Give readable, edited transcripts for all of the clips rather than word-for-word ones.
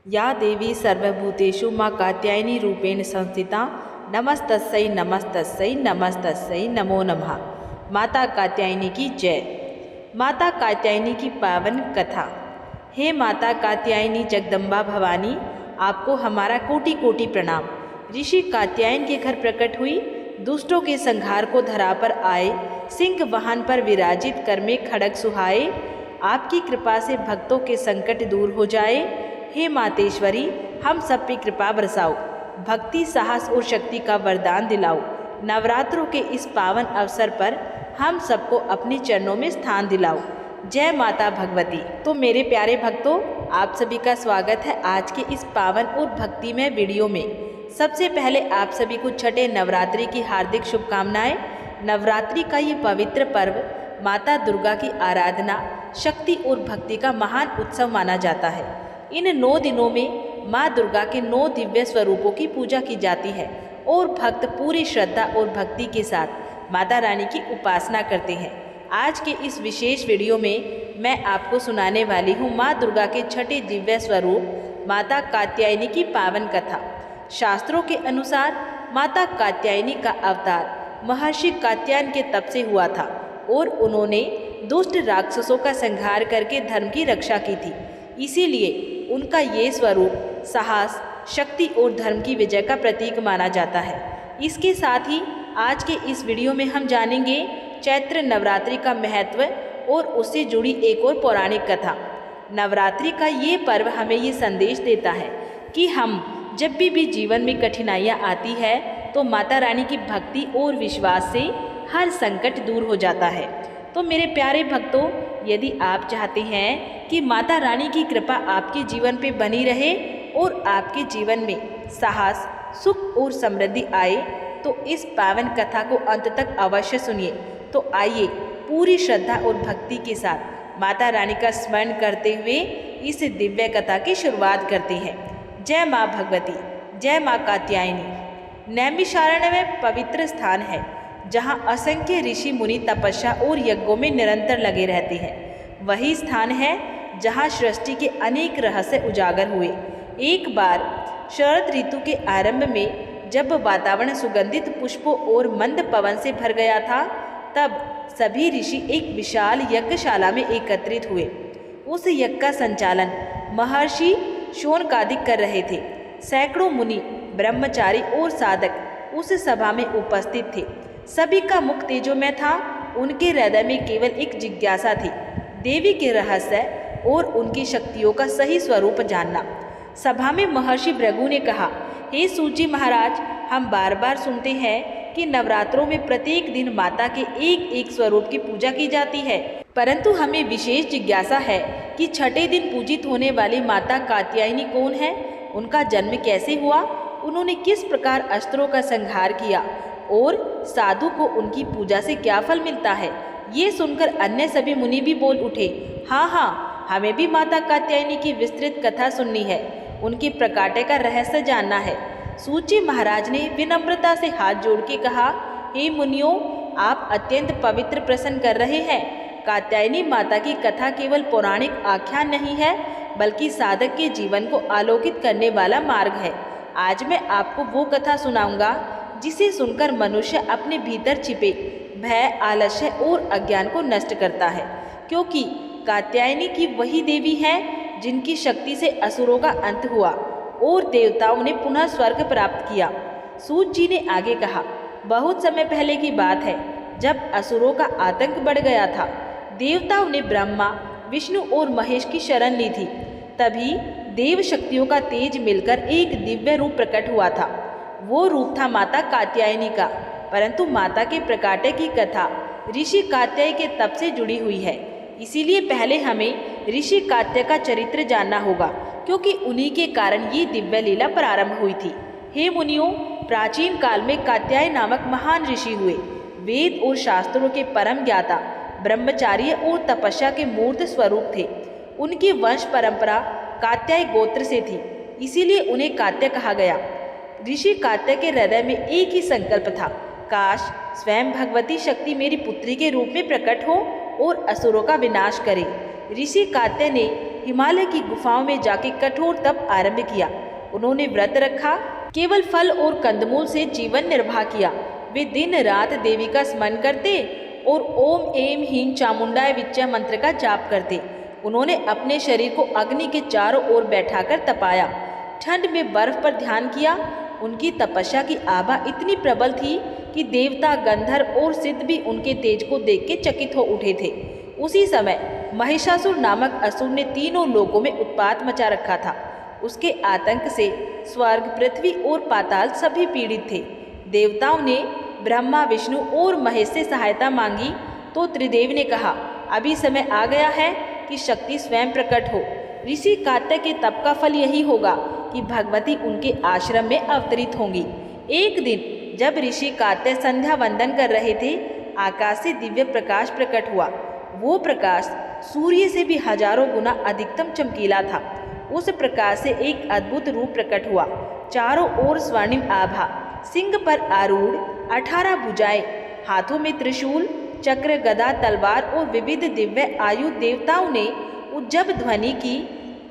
या देवी सर्वभूतेषु मां कात्यायनी रूपेण संस्थिता नमस्तस्यै नमस्तस्यै नमस्तस्यै नमो नमः। माता कात्यायनी की जय। माता कात्यायनी की पावन कथा। हे माता कात्यायनी जगदम्बा भवानी, आपको हमारा कोटि कोटि प्रणाम। ऋषि कात्यायन के घर प्रकट हुई, दुष्टों के संहार को धरा पर आए, सिंह वाहन पर विराजित कर में खड़ग सुहाए। आपकी कृपा से भक्तों के संकट दूर हो जाए। हे मातेश्वरी, हम सब पे कृपा बरसाओ, भक्ति साहस और शक्ति का वरदान दिलाओ। नवरात्रों के इस पावन अवसर पर हम सबको अपने चरणों में स्थान दिलाओ। जय माता भगवती। तो मेरे प्यारे भक्तों, आप सभी का स्वागत है आज के इस पावन और भक्तिमय वीडियो में। सबसे पहले आप सभी को छठे नवरात्रि की हार्दिक शुभकामनाएं। नवरात्रि का ये पवित्र पर्व माता दुर्गा की आराधना, शक्ति और भक्ति का महान उत्सव माना जाता है। इन 9 दिनों में माँ दुर्गा के 9 दिव्य स्वरूपों की पूजा की जाती है और भक्त पूरी श्रद्धा और भक्ति के साथ माता रानी की उपासना करते हैं। आज के इस विशेष वीडियो में मैं आपको सुनाने वाली हूँ माँ दुर्गा के छठे दिव्य स्वरूप माता कात्यायनी की पावन कथा। शास्त्रों के अनुसार माता कात्यायनी का अवतार महर्षि कात्यायन के तप से हुआ था और उन्होंने दुष्ट राक्षसों का संहार करके धर्म की रक्षा की थी। इसीलिए उनका ये स्वरूप साहस, शक्ति और धर्म की विजय का प्रतीक माना जाता है। इसके साथ ही आज के इस वीडियो में हम जानेंगे चैत्र नवरात्रि का महत्व और उससे जुड़ी एक और पौराणिक कथा। नवरात्रि का ये पर्व हमें ये संदेश देता है कि हम जब भी जीवन में कठिनाइयाँ आती है तो माता रानी की भक्ति और विश्वास से हर संकट दूर हो जाता है। तो मेरे प्यारे भक्तों, यदि आप चाहते हैं कि माता रानी की कृपा आपके जीवन पे बनी रहे और आपके जीवन में साहस, सुख और समृद्धि आए, तो इस पावन कथा को अंत तक अवश्य सुनिए। तो आइए पूरी श्रद्धा और भक्ति के साथ माता रानी का स्मरण करते हुए इस दिव्य कथा की शुरुआत करते हैं। जय माँ भगवती, जय माँ कात्यायनी। नैमिषारण्य में पवित्र स्थान है जहाँ असंख्य ऋषि मुनि तपस्या और यज्ञों में निरंतर लगे रहते हैं। वही स्थान है जहाँ सृष्टि के अनेक रहस्य उजागर हुए। एक बार शरद ऋतु के आरंभ में जब वातावरण सुगंधित पुष्पों और मंद पवन से भर गया था, तब सभी ऋषि एक विशाल यज्ञशाला में एकत्रित हुए। उस यज्ञ का संचालन महर्षि शौनकादिक कर रहे थे। सैकड़ों मुनि, ब्रह्मचारी और साधक उस सभा में उपस्थित थे। सभी का मुख तेजोमय था। उनके हृदय में केवल एक जिज्ञासा थी, देवी के रहस्य और उनकी शक्तियों का सही स्वरूप जानना। सभा में महर्षि भृगु ने कहा, हे सूत जी महाराज, हम बार बार सुनते हैं कि नवरात्रों में प्रत्येक दिन माता के एक एक स्वरूप की पूजा की जाती है, परंतु हमें विशेष जिज्ञासा है कि छठे दिन पूजित होने वाली माता कात्यायनी कौन है, उनका जन्म कैसे हुआ, उन्होंने किस प्रकार अस्त्रों का संहार किया और साधु को उनकी पूजा से क्या फल मिलता है। ये सुनकर अन्य सभी मुनि भी बोल उठे, हाँ, हमें भी माता कात्यायनी की विस्तृत कथा सुननी है, उनके प्रकाटे का रहस्य जानना है। सूत जी महाराज ने विनम्रता से हाथ जोड़ के कहा, हे मुनियों, आप अत्यंत पवित्र प्रश्न कर रहे हैं। कात्यायनी माता की कथा केवल पौराणिक आख्यान नहीं है, बल्कि साधक के जीवन को आलोकित करने वाला मार्ग है। आज मैं आपको वो कथा सुनाऊंगा जिसे सुनकर मनुष्य अपने भीतर छिपे भय, आलस्य और अज्ञान को नष्ट करता है, क्योंकि कात्यायनी की वही देवी है जिनकी शक्ति से असुरों का अंत हुआ और देवताओं ने पुनः स्वर्ग प्राप्त किया। सूत जी ने आगे कहा, बहुत समय पहले की बात है, जब असुरों का आतंक बढ़ गया था, देवताओं ने ब्रह्मा, विष्णु और महेश की शरण ली थी। तभी देव शक्तियों का तेज मिलकर एक दिव्य रूप प्रकट हुआ था। वो रूप था माता कात्यायनी का। परंतु माता के प्रकाटे की कथा ऋषि कात्याय के तप से जुड़ी हुई है, इसीलिए पहले हमें ऋषि कात्याय का चरित्र जानना होगा, क्योंकि उन्हीं के कारण ये दिव्य लीला प्रारंभ हुई थी। हे मुनियों, प्राचीन काल में कात्याय नामक महान ऋषि हुए। वेद और शास्त्रों के परम ज्ञाता, ब्रह्मचार्य और तपस्या के मूर्त स्वरूप थे। उनकी वंश परंपरा कात्याय गोत्र से थी, इसीलिए उन्हें कात्याय कहा गया। ऋषि कात्याय के हृदय में एक ही संकल्प था, काश स्वयं भगवती शक्ति मेरी पुत्री के रूप में प्रकट हो और असुरों का विनाश करे। ऋषि कात्याय ने हिमालय की गुफाओं में जाके कठोर तप आरंभ किया। उन्होंने व्रत रखा, केवल फल और कंदमूल से जीवन निर्वाह किया। वे दिन रात देवी का स्मरण करते और ओम ऐं ह्रीं चामुंडाय विच्चे मंत्र का जाप करते। उन्होंने अपने शरीर को अग्नि के चारों ओर बैठाकर तपाया, ठंड में बर्फ पर ध्यान किया। उनकी तपस्या की आभा इतनी प्रबल थी कि देवता, गंधर्व और सिद्ध भी उनके तेज को देख के चकित हो उठे थे। उसी समय महिषासुर नामक असुर ने तीनों लोकों में उत्पात मचा रखा था। उसके आतंक से स्वर्ग, पृथ्वी और पाताल सभी पीड़ित थे। देवताओं ने ब्रह्मा, विष्णु और महेश से सहायता मांगी तो त्रिदेव ने कहा, अभी समय आ गया है कि शक्ति स्वयं प्रकट हो। ऋषि कात्य के तप का फल यही होगा कि भगवती उनके आश्रम में अवतरित होंगी। एक दिन जब ऋषि कात्य संध्या वंदन कर रहे थे, आकाश से दिव्य प्रकाश प्रकट हुआ। वो प्रकाश सूर्य से भी हजारों गुना अधिकतम चमकीला था। उस प्रकाश से एक अद्भुत रूप प्रकट हुआ। चारों ओर स्वर्णिम आभा, सिंह पर आरूढ़ 18 भुजाएं, हाथों में त्रिशूल, चक्र, गदा, तलवार और विविध दिव्य आयु। देवताओं ने उज्जब ध्वनि की,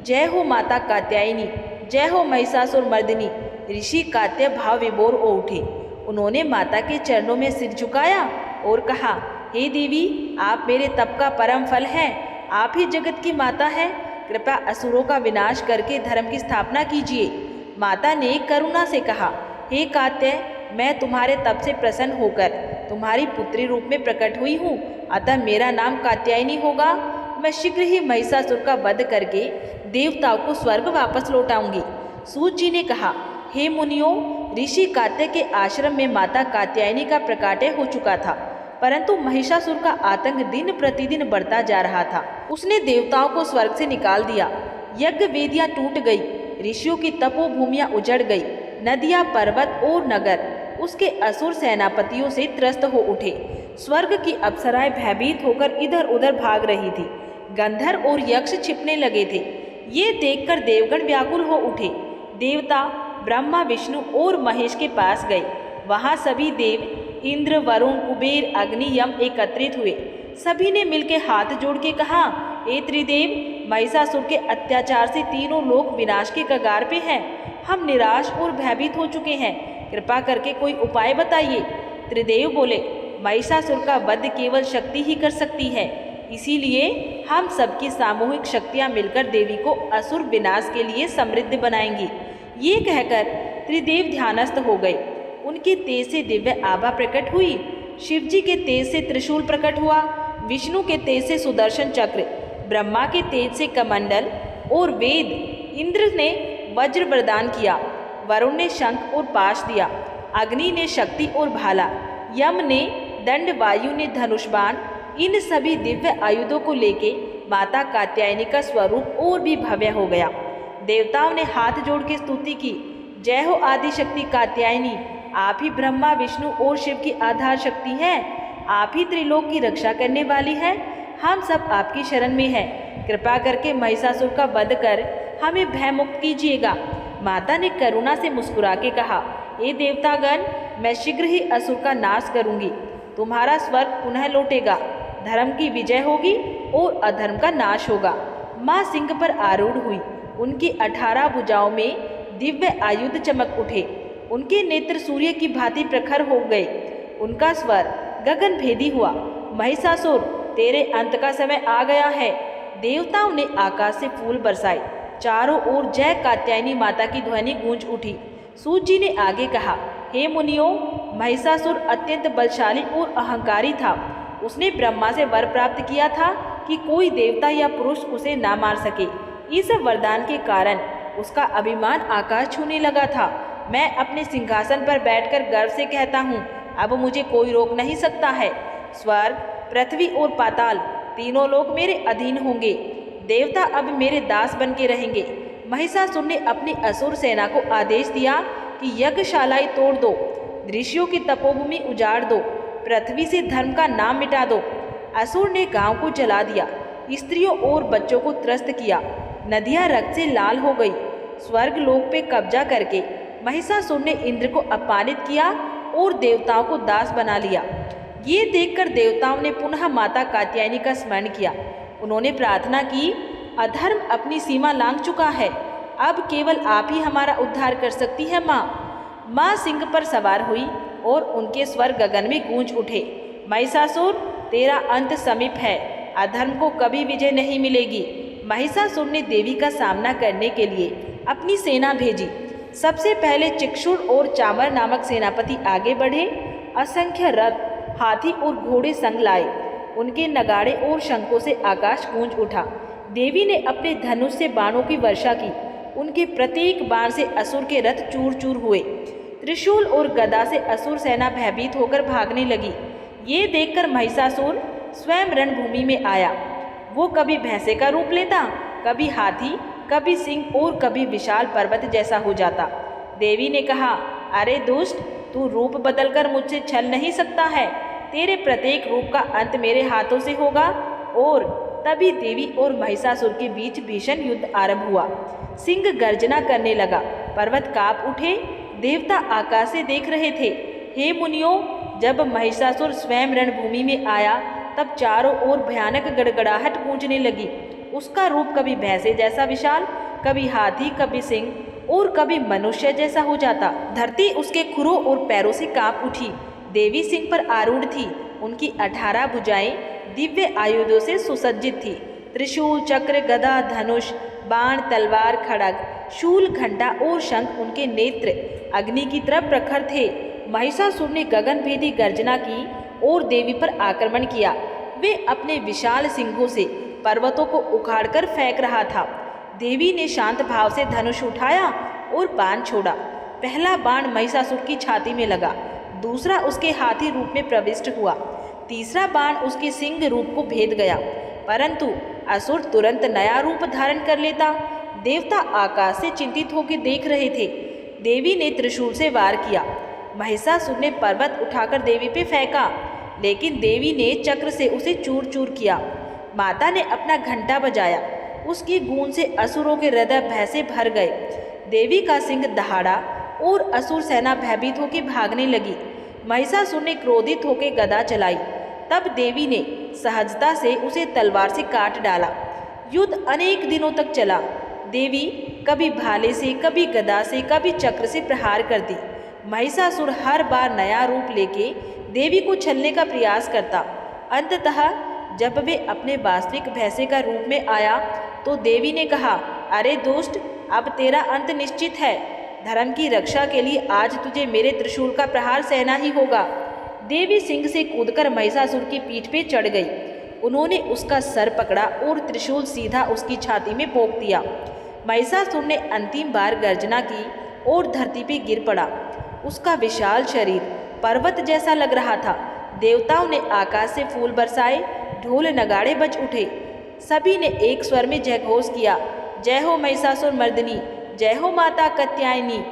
जय हो माता कात्यायनी, जय हो महिषासुर मर्दिनी। ऋषि कात्य भाव विभोर हो उठे। उन्होंने माता के चरणों में सिर झुकाया और कहा, हे देवी, आप मेरे तप का परम फल हैं। आप ही जगत की माता है। कृपया असुरों का विनाश करके धर्म की स्थापना कीजिए। माता ने करुणा से कहा, हे कात्य, मैं तुम्हारे तप से प्रसन्न होकर तुम्हारी पुत्री रूप में प्रकट हुई हूँ, अतः मेरा नाम कात्यायनी होगा। मैं शीघ्र ही महिषासुर का वध करके देवताओं को स्वर्ग वापस लौटाऊंगी। सूत जी ने कहा, हे मुनियों, ऋषि कात्य के आश्रम में माता कात्यायनी का प्रकाट्य हो चुका था, परंतु महिषासुर का आतंक दिन प्रतिदिन बढ़ता जा रहा था। उसने देवताओं को स्वर्ग से निकाल दिया। यज्ञ वेदियां टूट गई, ऋषियों की तपोभूमियां उजड़ गई, नदियां, पर्वत और नगर उसके असुर सेनापतियों से त्रस्त हो उठे। स्वर्ग की अप्सराएं भयभीत होकर इधर उधर भाग रही थी। गंधर्व और यक्ष छिपने लगे थे। ये देखकर देवगण व्याकुल हो उठे। देवता ब्रह्मा, विष्णु और महेश के पास गए। वहां सभी देव, इंद्र, वरुण, कुबेर, अग्नि, यम एकत्रित हुए। सभी ने मिलकर हाथ जोड़ के कहा, हे त्रिदेव, महिषासुर के अत्याचार से तीनों लोक विनाश के कगार पे हैं। हम निराश और भयभीत हो चुके हैं। कृपा करके कोई उपाय बताइए। त्रिदेव बोले, महिषासुर का वध केवल शक्ति ही कर सकती है, इसीलिए हम सबकी सामूहिक शक्तियां मिलकर देवी को असुर विनाश के लिए समृद्ध बनाएंगी। ये कहकर त्रिदेव ध्यानस्थ हो गए। उनके तेज से दिव्य आभा प्रकट हुई। शिवजी के तेज से त्रिशूल प्रकट हुआ, विष्णु के तेज से सुदर्शन चक्र, ब्रह्मा के तेज से कमंडल और वेद, इंद्र ने वज्र प्रदान किया, वरुण ने शंख और पाश दिया, अग्नि ने शक्ति और भाला, यम ने दंड, वायु ने धनुष बाण। इन सभी दिव्य आयुधों को लेके माता कात्यायनी का स्वरूप और भी भव्य हो गया। देवताओं ने हाथ जोड़ के स्तुति की, जय हो आदिशक्ति कात्यायनी, आप ही ब्रह्मा, विष्णु और शिव की आधार शक्ति हैं। आप ही त्रिलोक की रक्षा करने वाली है। हम सब आपकी शरण में हैं। कृपा करके महिषासुर का वध कर हमें भयमुक्त कीजिएगा। माता ने करुणा से मुस्कुरा के कहा, हे देवतागण, मैं शीघ्र ही असुर का नाश करूंगी। तुम्हारा स्वर्ग पुनः लौटेगा, धर्म की विजय होगी और अधर्म का नाश होगा। माँ सिंह पर आरूढ़ हुई। उनकी 18 भुजाओं में दिव्य आयुध चमक उठे। उनके नेत्र सूर्य की भांति प्रखर हो गए। उनका स्वर गगन भेदी हुआ, महिषासुर, तेरे अंत का समय आ गया है। देवताओं ने आकाश से फूल बरसाए। चारों ओर जय कात्यायनी माता की ध्वनि गूंज उठी। सूत जी ने आगे कहा, हे मुनियों, महिषासुर अत्यंत बलशाली और अहंकारी था। उसने ब्रह्मा से वर प्राप्त किया था कि कोई देवता या पुरुष उसे ना मार सके। इस वरदान के कारण उसका अभिमान आकाश छूने लगा था। मैं अपने सिंहासन पर बैठकर गर्व से कहता हूँ, अब मुझे कोई रोक नहीं सकता है। स्वर्ग, पृथ्वी और पाताल तीनों लोग मेरे अधीन होंगे। देवता अब मेरे दास बन के रहेंगे। महिषासुर ने अपनी असुर सेना को आदेश दिया कि यज्ञशालाएं तोड़ दो, ऋषियों की तपोभूमि उजाड़ दो, पृथ्वी से धर्म का नाम मिटा दो। असुर ने गांव को जला दिया, स्त्रियों और बच्चों को त्रस्त किया, नदियां रक्त से लाल हो गई। स्वर्ग लोक पे कब्जा करके महिषासुर ने इंद्र को अपमानित किया और देवताओं को दास बना लिया। ये देखकर देवताओं ने पुनः माता कात्यायनी का स्मरण किया। उन्होंने प्रार्थना की, अधर्म अपनी सीमा लांघ चुका है। अब केवल आप ही हमारा उद्धार कर सकती है माँ। माँ सिंह पर सवार हुई और उनके स्वर गगन में गूंज उठे। महिषासुर, तेरा अंत समीप है। अधर्म को कभी विजय नहीं मिलेगी। महिषासुर ने देवी का सामना करने के लिए अपनी सेना भेजी। सबसे पहले चिक्षुर और चामर नामक सेनापति आगे बढ़े। असंख्य रथ, हाथी और घोड़े संग लाए। उनके नगाड़े और शंखों से आकाश गूंज उठा। देवी ने अपने धनुष से बाणों की वर्षा की। उनके प्रत्येक बाण से असुर के रथ चूर चूर हुए। त्रिशूल और गदा से असुर सेना भयभीत होकर भागने लगी। ये देखकर महिषासुर स्वयं रणभूमि में आया। वो कभी भैंसे का रूप लेता, कभी हाथी, कभी सिंह और कभी विशाल पर्वत जैसा हो जाता। देवी ने कहा, अरे दुष्ट, तू रूप बदलकर मुझसे छल नहीं सकता है। तेरे प्रत्येक रूप का अंत मेरे हाथों से होगा। और तभी देवी और महिषासुर के बीच भीषण युद्ध आरंभ हुआ। सिंह गर्जना करने लगा, पर्वत कांप उठे, देवता आकाश से देख रहे थे। हे मुनियों, जब महिषासुर स्वयं रणभूमि में आया तब चारों ओर भयानक गड़गड़ाहट गूंजने लगी। उसका रूप कभी भैंसे जैसा विशाल, कभी हाथी, कभी सिंह और कभी मनुष्य जैसा हो जाता। धरती उसके खुरों और पैरों से कांप उठी। देवी सिंह पर आरूढ़ थी। उनकी 18 भुजाएं दिव्य आयुधों से सुसज्जित थी। त्रिशूल, चक्र, गदा, धनुष, बाण, तलवार, खड़ग, शूल, घंटा और शंख उनके नेत्र अग्नि की तरह प्रखर थे। महिषासुर ने गगनभेदी गर्जना की और देवी पर आक्रमण किया। वे अपने विशाल सिंगों से पर्वतों को उखाड़कर फेंक रहा था। देवी ने शांत भाव से धनुष उठाया और बाण छोड़ा। पहला बाण महिषासुर की छाती में लगा, दूसरा उसके हाथी रूप में प्रविष्ट हुआ, तीसरा बाण उसके सिंह रूप को भेद गया। परंतु असुर तुरंत नया रूप धारण कर लेता। देवता आकाश से चिंतित होकर देख रहे थे। देवी ने त्रिशूल से वार किया। महिषासुर ने पर्वत उठाकर देवी पे फेंका, लेकिन देवी ने चक्र से उसे चूर चूर किया। माता ने अपना घंटा बजाया। उसकी गूंज से असुरों के हृदय भय से भर गए। देवी का सिंह दहाड़ा और असुर सेना भयभीत होकर भागने लगी। महिषासुर ने क्रोधित होकर गदा चलाई। तब देवी ने सहजता से उसे तलवार से काट डाला। युद्ध अनेक दिनों तक चला। देवी कभी भाले से, कभी गदा से, कभी चक्र से प्रहार करती। महिषासुर हर बार नया रूप लेके देवी को छलने का प्रयास करता। अंततः जब वे अपने वास्तविक भैंसे का रूप में आया तो देवी ने कहा, अरे दुष्ट, अब तेरा अंत निश्चित है। धर्म की रक्षा के लिए आज तुझे मेरे त्रिशूल का प्रहार सहना ही होगा। देवी सिंह से कूदकर महिषासुर की पीठ पे चढ़ गई। उन्होंने उसका सर पकड़ा और त्रिशूल सीधा उसकी छाती में भोंक दिया। महिषासुर ने अंतिम बार गर्जना की और धरती पे गिर पड़ा। उसका विशाल शरीर पर्वत जैसा लग रहा था। देवताओं ने आकाश से फूल बरसाए, ढोल नगाड़े बज उठे। सभी ने एक स्वर में जयघोष किया, जय हो महिषासुर मर्दिनी, जय हो माता कात्यायनी।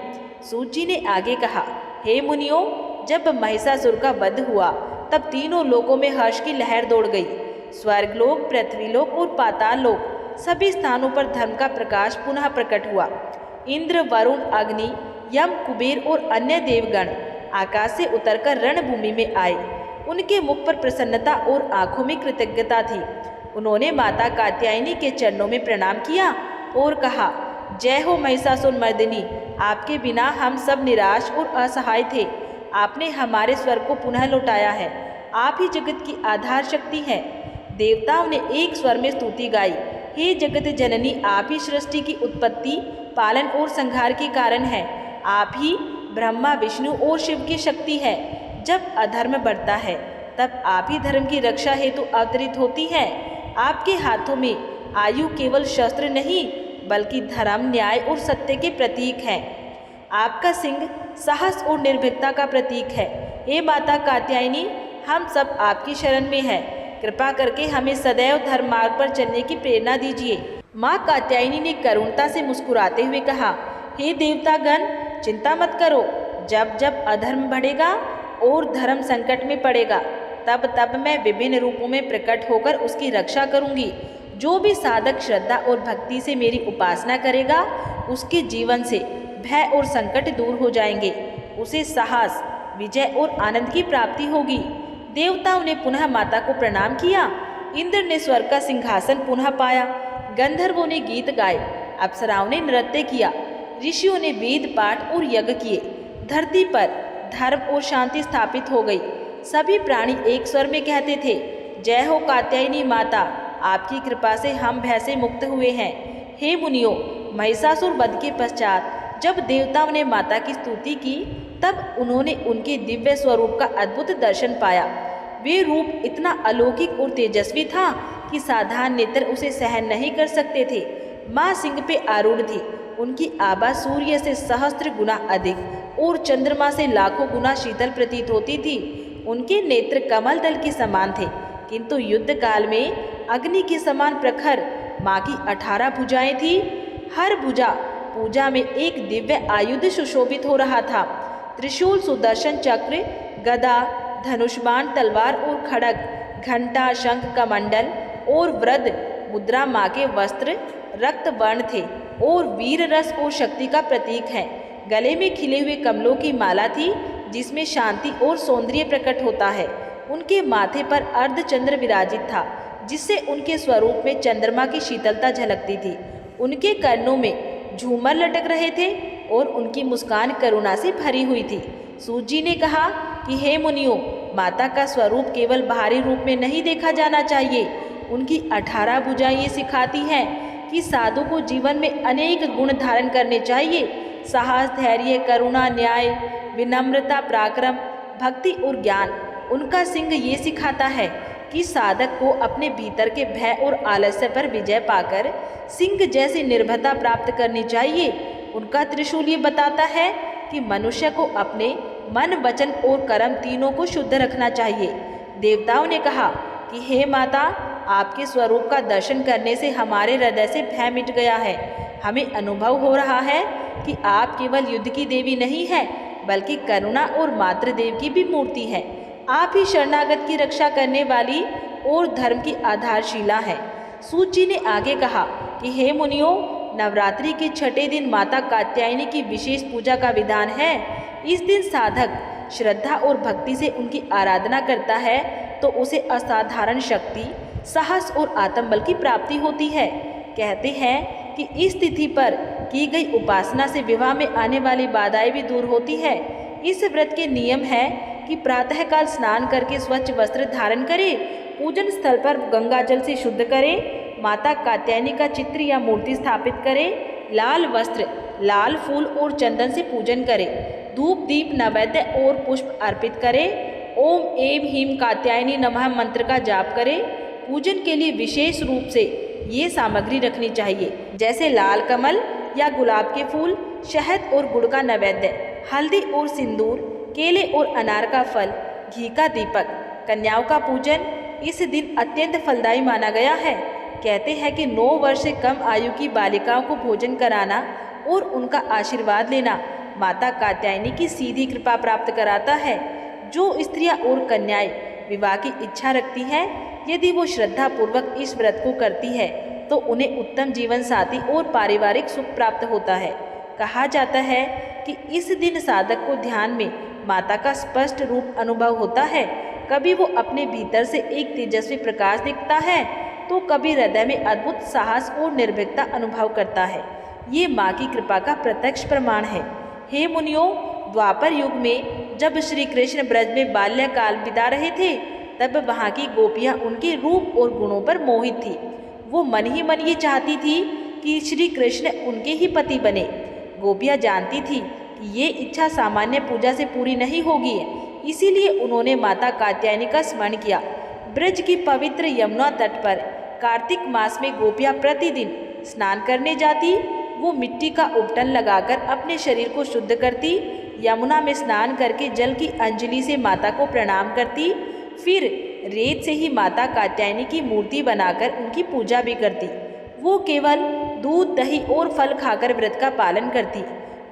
सूत जी ने आगे कहा, हे मुनियों, जब महिषासुर का वध हुआ तब तीनों लोकों में हर्ष की लहर दौड़ गई। स्वर्गलोक, पृथ्वीलोक और पाताल लोक, सभी स्थानों पर धर्म का प्रकाश पुनः प्रकट हुआ। इंद्र, वरुण, अग्नि, यम, कुबेर और अन्य देवगण आकाश से उतरकर रणभूमि में आए। उनके मुख पर प्रसन्नता और आंखों में कृतज्ञता थी। उन्होंने माता कात्यायनी के चरणों में प्रणाम किया और कहा, जय हो महिषासुर मर्दिनी, आपके बिना हम सब निराश और असहाय थे। आपने हमारे स्वर्ग को पुनः लौटाया है। आप ही जगत की आधार शक्ति हैं। देवताओं ने एक स्वर में स्तुति गाई, हे जगत जननी, आप ही सृष्टि की उत्पत्ति, पालन और संहार के कारण हैं। आप ही ब्रह्मा, विष्णु और शिव की शक्ति है। जब अधर्म बढ़ता है तब आप ही धर्म की रक्षा हेतु अवतरित होती है। आपके हाथों में आयु केवल शस्त्र नहीं बल्कि धर्म, न्याय और सत्य के प्रतीक हैं। आपका सिंह साहस और निर्भीकता का प्रतीक है। हे माता कात्यायनी, हम सब आपकी शरण में हैं। कृपा करके हमें सदैव धर्म मार्ग पर चलने की प्रेरणा दीजिए। माँ कात्यायनी ने करुणता से मुस्कुराते हुए कहा, हे देवतागण, चिंता मत करो। जब जब अधर्म बढ़ेगा और धर्म संकट में पड़ेगा तब तब मैं विभिन्न रूपों में प्रकट होकर उसकी रक्षा करूंगी। जो भी साधक श्रद्धा और भक्ति से मेरी उपासना करेगा उसके जीवन से भय और संकट दूर हो जाएंगे। उसे साहस, विजय और आनंद की प्राप्ति होगी। देवताओं ने पुनः माता को प्रणाम किया। इंद्र ने स्वर्ग का सिंहासन पुनः पाया। गंधर्वों ने गीत गाए, अप्सराओं ने नृत्य किया, ऋषियों ने वेद पाठ और यज्ञ किए। धरती पर धर्म और शांति स्थापित हो गई। सभी प्राणी एक स्वर में कहते थे, जय हो कात्यायनी माता, आपकी कृपा से हम भय से मुक्त हुए हैं। हे मुनियों, महिषासुर वध के पश्चात जब देवताओं ने माता की स्तुति की, तब उन्होंने उनके दिव्य स्वरूप का अद्भुत दर्शन पाया। वे रूप इतना अलौकिक और तेजस्वी था कि साधारण नेत्र उसे सहन नहीं कर सकते थे। माँ सिंह पे आरूढ़ थी। उनकी आभा सूर्य से सहस्त्र गुना अधिक और चंद्रमा से लाखों गुना शीतल प्रतीत होती थी। उनके नेत्र कमल दल के समान थे, किंतु युद्ध काल में अग्नि के समान प्रखर। माँ की 18 भुजाएं थी। हर भुजा पूजा में एक दिव्य आयुध सुशोभित हो रहा था। त्रिशूल, सुदर्शन चक्र, गदा, धनुष बाण, तलवार और खड़ग, घंटा, शंख, कमंडल और वृद्ध मुद्रा माँ के वस्त्र रक्त वर्ण थे और वीर रस और शक्ति का प्रतीक है। गले में खिले हुए कमलों की माला थी, जिसमें शांति और सौंदर्य प्रकट होता है। उनके माथे पर अर्धचंद्र विराजित था, जिससे उनके स्वरूप में चंद्रमा की शीतलता झलकती थी। उनके कर्णों में झूमर लटक रहे थे और उनकी मुस्कान करुणा से भरी हुई थी। सूत जी ने कहा कि हे मुनियों, माता का स्वरूप केवल बाहरी रूप में नहीं देखा जाना चाहिए। उनकी 18 भुजाएं ये सिखाती हैं कि साधु को जीवन में अनेक गुण धारण करने चाहिए। साहस, धैर्य, करुणा, न्याय, विनम्रता, पराक्रम, भक्ति और ज्ञान। उनका सिंह ये सिखाता है कि साधक को अपने भीतर के भय और आलस्य पर विजय पाकर सिंह जैसी निर्भयता प्राप्त करनी चाहिए। उनका त्रिशूल ये बताता है कि मनुष्य को अपने मन, वचन और कर्म तीनों को शुद्ध रखना चाहिए। देवताओं ने कहा कि हे माता, आपके स्वरूप का दर्शन करने से हमारे हृदय से भय मिट गया है। हमें अनुभव हो रहा है कि आप केवल युद्ध की देवी नहीं हैं, बल्कि करुणा और मातृदेव की भी मूर्ति है। आप ही शरणागत की रक्षा करने वाली और धर्म की आधारशिला है। सूत जी ने आगे कहा कि हे मुनियों, नवरात्रि के छठे दिन माता कात्यायनी की विशेष पूजा का विधान है। इस दिन साधक श्रद्धा और भक्ति से उनकी आराधना करता है तो उसे असाधारण शक्ति, साहस और आत्मबल की प्राप्ति होती है। कहते हैं कि इस तिथि पर की गई उपासना से विवाह में आने वाली बाधाएं भी दूर होती है। इस व्रत के नियम है कि प्रातःकाल स्नान करके स्वच्छ वस्त्र धारण करें, पूजन स्थल पर गंगा जल से शुद्ध करें, माता कात्यायनी का चित्र या मूर्ति स्थापित करें, लाल वस्त्र, लाल फूल और चंदन से पूजन करें, धूप, दीप, नैवेद्य और पुष्प अर्पित करें, ओम ऐं ह्रीं कात्यायनी नमः मंत्र का जाप करें। पूजन के लिए विशेष रूप से ये सामग्री रखनी चाहिए, जैसे लाल कमल या गुलाब के फूल, शहद और गुड़ का नैवेद्य, हल्दी और सिंदूर, केले और अनार का फल, घी का दीपक। कन्याओं का पूजन इस दिन अत्यंत फलदायी माना गया है। कहते हैं कि 9 वर्ष से कम आयु की बालिकाओं को भोजन कराना और उनका आशीर्वाद लेना माता कात्यायनी की सीधी कृपा प्राप्त कराता है। जो स्त्रियां और कन्याएं विवाह की इच्छा रखती हैं, यदि वो श्रद्धा पूर्वक इस व्रत को करती है तो उन्हें उत्तम जीवन साथी और पारिवारिक सुख प्राप्त होता है। कहा जाता है कि इस दिन साधक को ध्यान में माता का स्पष्ट रूप अनुभव होता है। कभी वो अपने भीतर से एक तेजस्वी प्रकाश दिखता है तो कभी हृदय में अद्भुत साहस और निर्भीकता अनुभव करता है। ये माँ की कृपा का प्रत्यक्ष प्रमाण है। हे मुनियों, द्वापर युग में जब श्री कृष्ण ब्रज में बाल्यकाल बिता रहे थे, तब वहाँ की गोपियाँ उनके रूप और गुणों पर मोहित थी। वो मन ही मन ये चाहती थी कि श्री कृष्ण उनके ही पति बने। गोपियाँ जानती थी कि ये इच्छा सामान्य पूजा से पूरी नहीं होगी, इसीलिए उन्होंने माता कात्यायनी का स्मरण किया। ब्रज की पवित्र यमुना तट पर कार्तिक मास में गोपियाँ प्रतिदिन स्नान करने जाती। वो मिट्टी का उपटन लगाकर अपने शरीर को शुद्ध करती, यमुना में स्नान करके जल की अंजलि से माता को प्रणाम करती, फिर रेत से ही माता कात्यायनी की मूर्ति बनाकर उनकी पूजा भी करती। वो केवल दूध, दही और फल खाकर व्रत का पालन करती।